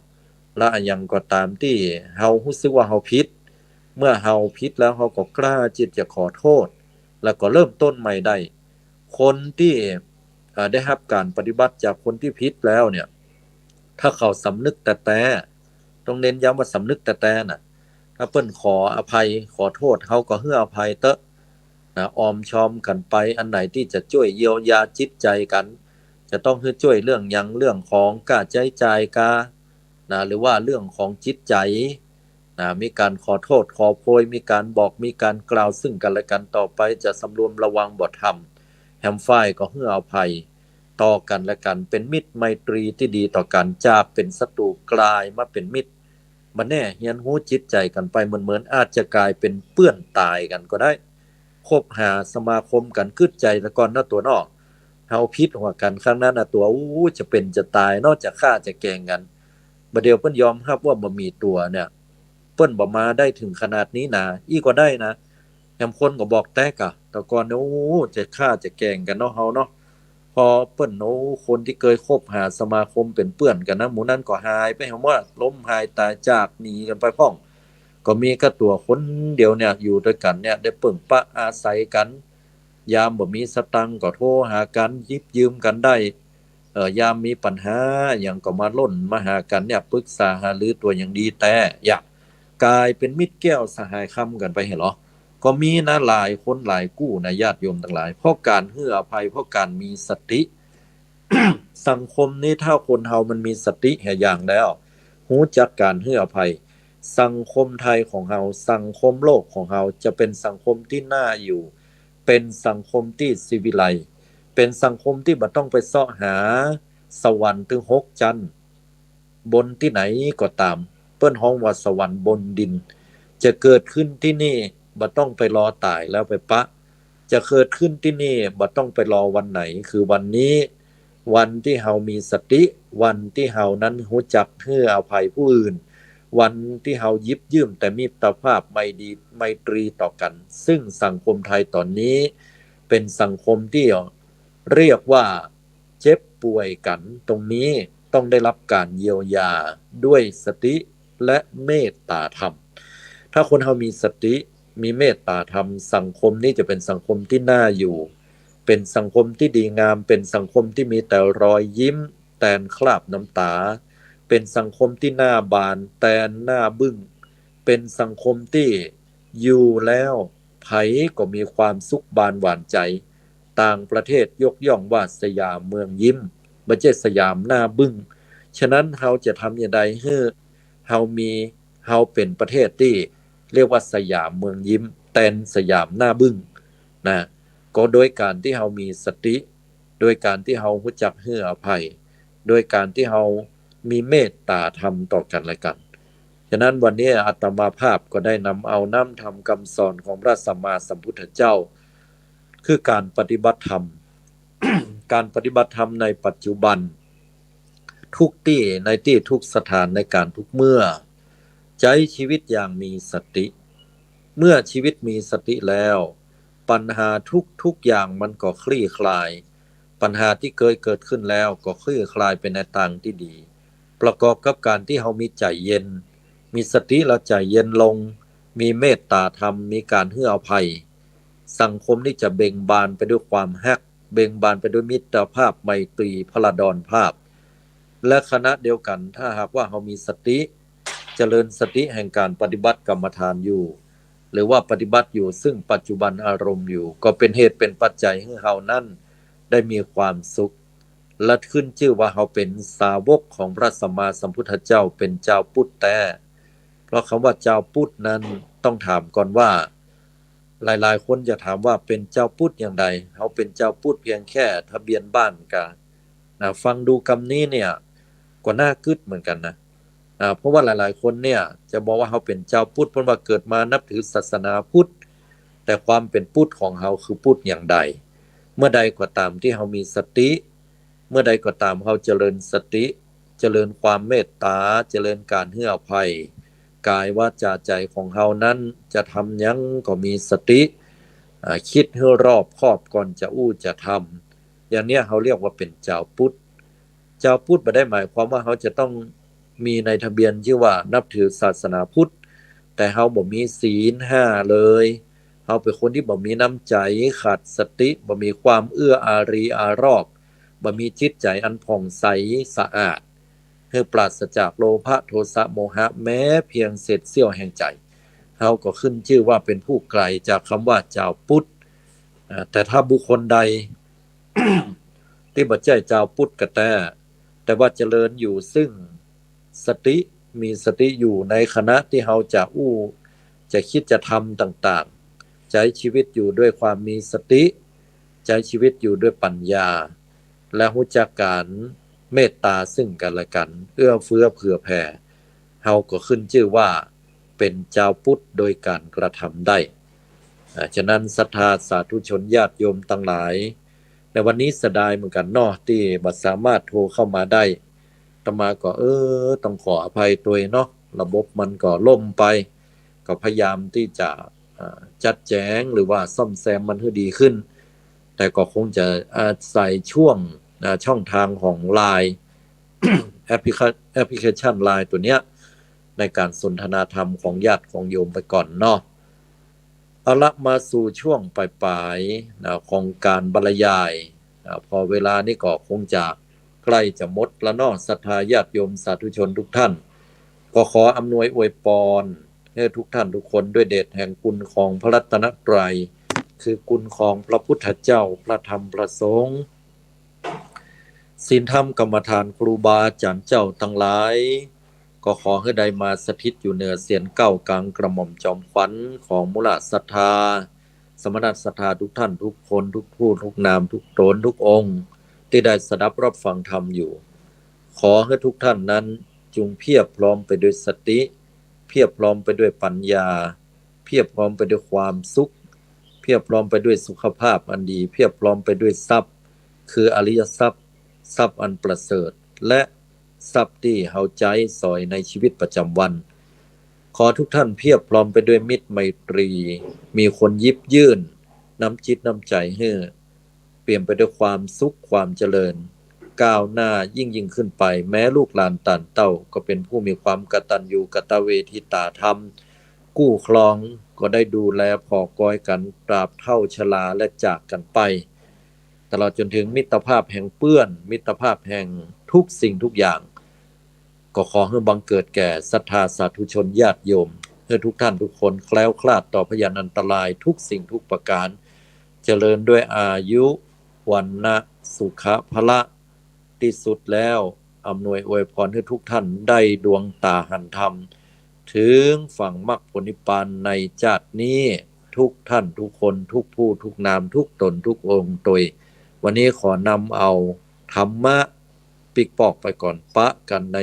และอย่างก็ตามที่เฮารู้สึกว่าเฮาผิดเมื่อเฮาผิดแล้วเฮาก็กล้าที่จะขอโทษแล้วก็เริ่มต้นใหม่ได้คนที่ได้รับการปฏิบัติจากคนที่ผิดแล้วเนี่ยถ้าเขาสำนึกแต่ต้องเน้นย้ำว่าสำนึกแต่น่ะถ้าเปิ้นขออภัยขอโทษเฮาก็ให้อภัยเตอะนะออมชอมกันไปอันไหนที่จะช่วยเยียวยาจิตใจกันจะต้องให้ช่วยเรื่องหยังเรื่องของค่าใช้จ่ายกานะหรือว่าเรื่องของจิตใจนะมีการขอโทษขอโพยมีการบอกมีการกล่าวซึ่งกันและกันต่อไปจะสำรวมระวังบ่ทำแฮมฝ่ายก็ให้อภัยต่อกันและกันเป็นมิตรไมตรีที่ดีต่อกันจากเป็นศัตรูกลายมาเป็นมิตรมันแน่เฮียนหูจิตใจกันไปเหมือนอาจจะกลายเป็นเปื้อนตายกันก็ได้คบหาสมาคมกันกึดใจแต่ก่อนเนาะตัวนอกเฮาพิษหัวกันครั้งนั้นนะตัวอู้จะเป็นจะตายนอกจากฆ่าจะแกล้งกันบัดเดียวเปิ้นยอมรับว่าบ่มีตัวเนี่ยเปิ้นบ่มาได้ถึงขนาดนี้นะอีก็ได้นะแฮมคนก็บอกแตกอะแต่ก่อนโอ้จะฆ่าจะแกล้งกันเนาะเฮาเนาะพอเปิ้นโอ้คนที่เคยคบหาสมาคมเป็นเพื่อนกันนะหมู่นั้นก็หายไปเฮาว่าล้มหายตายจากหนีกันไปพ้องก็มีแค่ตัวคนเดียวเนี่ยอยู่ด้วยกันเนี่ยได้ปึ้งปะอาศัยกันยามบ่มีสตังค์ก็โทรหากันหยิบยืมกันได้ยามมีปัญหาหยังก็มาล้นมาหากันเนี่ยปรึกษาหารือตัวอย่างดีแต่อยากกลายเป็นมิตรแก้วสหายคำกันไปเห็นเหรอก็มีนะหลายคนหลายกู้นะญาติโยมทั้งหลายเพราะการเอื้ออภัยเพราะการมีสติ สังคมนี้ถ้าคนเฮามันมีสติแห่อย่างแล้วรู้จักการให้อภัยสังคมไทยของเฮาสังคมโลกของเฮาจะเป็นสังคมที่น่าอยู่เป็นสังคมที่ศิวิไลซ์เป็นสังคมที่บ่ต้องไปเสาะหาสวรรค์ถึง6จันทร์บนที่ไหนก็ตามเปิ้นฮ้องว่าสวรรค์บนดินจะเกิดขึ้นที่นี่บ่ต้องไปรอตายแล้วไปปะจะเกิดขึ้นที่นี่บ่ต้องไปรอวันไหนคือวันนี้วันที่เฮามีสติวันที่เฮานั้นรู้จักให้อภัยผู้อื่นวันที่เฮาหยิบยืมแต่มีตรภาพไมดีไมตรีต่อกันซึ่งสังคมไทยตอนนี้เป็นสังคมที่เรียกว่าเจ็บป่วยกันตรงนี้ต้องได้รับการเยียวยาด้วยสติและเมตตาธรรมถ้าคนเฮามีสติมีเมตตาธรรมสังคมนี้จะเป็นสังคมที่น่าอยู่เป็นสังคมที่ดีงามเป็นสังคมที่มีแต่รอยยิ้มแตนคราบน้ำตาเป็นสังคมที่น่าบานแตนหน้าบึ้งเป็นสังคมที่อยู่แล้วไผก็มีความสุขบานหวานใจต่างประเทศยกย่องว่าสยามเมืองยิ้มบ่ใช่สยามหน้าบึ้งฉะนั้นเราจะทำอย่างไรให้เราเป็นประเทศที่เรียกว่าสยามเมืองยิ้มแตนสยามหน้าบึ้งนะก็โดยการที่เรามีสติโดยการที่เรารู้จักให้อภัยโดยการที่เรามีเมตตาธรรมต่อกันและกันฉะนั้นวันนี้อาตมาภาพก็ได้นำเอาน้ำธรรมคำสอนของพระสัมมาสัมพุทธเจ้าคือการปฏิบัติธรรม การปฏิบัติธรรมในปัจจุบันทุกที่ในที่ทุกสถานในการทุกเมื่อใช้ชีวิตอย่างมีสติเมื่อชีวิตมีสติแล้วปัญหาทุกอย่างมันก็คลี่คลายปัญหาที่เคยเกิดขึ้นแล้วก็คลี่คลายไปในทางที่ดีประกอบกับการที่เรามีใจเย็น มีสติแล้วใจเย็นลงมีเมตตาธรรมมีการให้อภัยสังคมนี่จะเบ่งบานไปด้วยความฮักเบ่งบานไปด้วยมิตรภาพไมตรีพลดรภาพและคณะเดียวกันถ้าหากว่าเรามีสติเจริญสติแห่งการปฏิบัติกรรมฐานอยู่หรือว่าปฏิบัติอยู่ซึ่งปัจจุบันอารมณ์อยู่ก็เป็นเหตุเป็นปัจจัยให้เรานั้นได้มีความสุขและขึ้นชื่อว่าเราเป็นสาวกของพระสัมมาสัมพุทธเจ้าเป็นเจ้าพุทธแต่เพราะคำว่าเจ้าพุทธนั้นต้องถามก่อนว่าหลายๆคนจะถามว่าเป็นเจ้าพุทธอย่างไรเขาเป็นเจ้าพุทธเพียงแค่ทะเบียนบ้านกันฟังดูคำนี้เนี่ยก็น่ากึดเหมือนกันนะเพราะว่าหลายๆคนเนี่ยจะบอกว่าเขาเป็นเจ้าพุทธเพราะว่าเกิดมานับถือศาสนาพุทธแต่ความเป็นพุทธของเขาคือพุทธอย่างใดเมื่อใดก็ตามที่เขามีสติเมื่อใดก็ตามเขาเจริญสติเจริญความเมตตาเจริญการให้อภัยกายวาจาใจของเขานั้นจะทำยังก็มีสติคิดให้รอบคอบก่อนจะอู้จะทำอย่างนี้เขาเรียกว่าเป็นเจ้าพุทธเจ้าพุทธไม่ได้หมายความว่าเขาจะต้องมีในทะเบียนชื่อว่านับถือศาสนาพุทธแต่เขาบ่มีศีล5เลยเขาเป็นคนที่บ่มีน้ำใจขาดสติบ่มีความเอื้ออารีอารอบบ่มีจิตใจอันผ่องใสสะอาดคือปราศจากโลภะโทสะโมหะแม้เพียงเศษเสี้ยวแห่งใจเขาก็ขึ้นชื่อว่าเป็นผู้ไกลจากคำว่าเจ้าพุทธแต่ถ้าบุคคลใด ที่บ่ใช่เจ้าพุทธก็แต่ว่าเจริญอยู่ซึ่งสติมีสติอยู่ในขณะที่เราจะคิดจะทำต่างๆใช้ชีวิตอยู่ด้วยความมีสติใช้ชีวิตอยู่ด้วยปัญญาและรู้จักการเมตตาซึ่งกันและกันเอื้อเฟื้อเผื่อแผ่เราก็ขึ้นชื่อว่าเป็นเจ้าพุทธโดยการกระทำได้ฉะนั้นศรัทธาสาธุชนญาติโยมทั้งหลายในวันนี้เสียดายเหมือนกันเนาะที่บ่สามารถโทรเข้ามาได้อาตมาก็ต้องขออภัยตัวเนาะระบบมันก็ล่มไปก็พยายามที่จะจัดแจงหรือว่าซ่อมแซมมันให้ดีขึ้นแต่ก็คงจะใส่ช่องทางของ LINE แอปพลิเคชัน LINE ตัวเนี้ยในการสนทนาธรรมของญาติของโยมไปก่อนเนาะเอาละมาสู่ช่วงปลายของการบรรยายพอเวลานี้ก็คงจะใกล้จะหมดแล้วเนาะศรัทธาญาติโยมสาธุชนทุกท่านก็ขออำนวยอวยพรให้ทุกท่านทุกคนด้วยเดชแห่งคุณของพระรัตนตรัยคือคุณของพระพุทธเจ้าพระธรรมพระสงฆ์ศีลธรรมกรรมฐานครูบาอาจารย์เจ้าทั้งหลายก็ขอให้ได้มาสถิตอยู่เหนือเสียนเก้ากลางกระหม่อมจอมขวัญของมุลศรัทธาสมณศรัทธาทุกท่านทุกคนทุกผู้ทุกนามทุกตนทุกองค์ที่ได้สดับรับฟังธรรมอยู่ขอให้ทุกท่านนั้นจงเพียบพร้อมไปด้วยสติเพียบพร้อมไปด้วยปัญญาเพียบพร้อมไปด้วยความสุขเพียบพร้อมไปด้วยสุขภาพอันดีเพียบพร้อมไปด้วยทรัพย์คืออริยทรัพย์ทรัพย์อันประเสริฐและทรัพย์ที่เฮาใจสอยในชีวิตประจำวันขอทุกท่านเพียบพร้อมไปด้วยมิตรไมตรีมีคนยิบยื่นน้ำจิตน้ำใจให้เปลี่ยนไปด้วยความสุขความเจริญก้าวหน้ายิ่งขึ้นไปแม้ลูกหลานต่านเต้าก็เป็นผู้มีความกตัญญูกตเวทิตาธรรมกู้ครองก็ได้ดูแลพอกอยกันตราบเท่าชราและจากกันไปตลอดจนถึงมิตรภาพแห่งเปื้อนมิตรภาพแห่งทุกสิ่งทุกอย่างก็ขอให้บังเกิดแก่ศรัทธาสาธุชนญาติโยมให้ทุกท่านทุกคนแคล้วคลาดต่อพยานอันตรายทุกสิ่งทุกประการเจริญด้วยอายุวันนะสุขะพละที่สุดแล้วอำนวยอวยพรให้ทุกท่านได้ดวงตาหันธรรมถึงฝั่งมรรคผลนิพพานในชาตินี้ทุกท่านทุกคนทุกผู้ทุกนามทุกตนทุกองค์ตยวันนี้ขอนำเอาธรรมะปิกปอกไปก่อนปะกันใน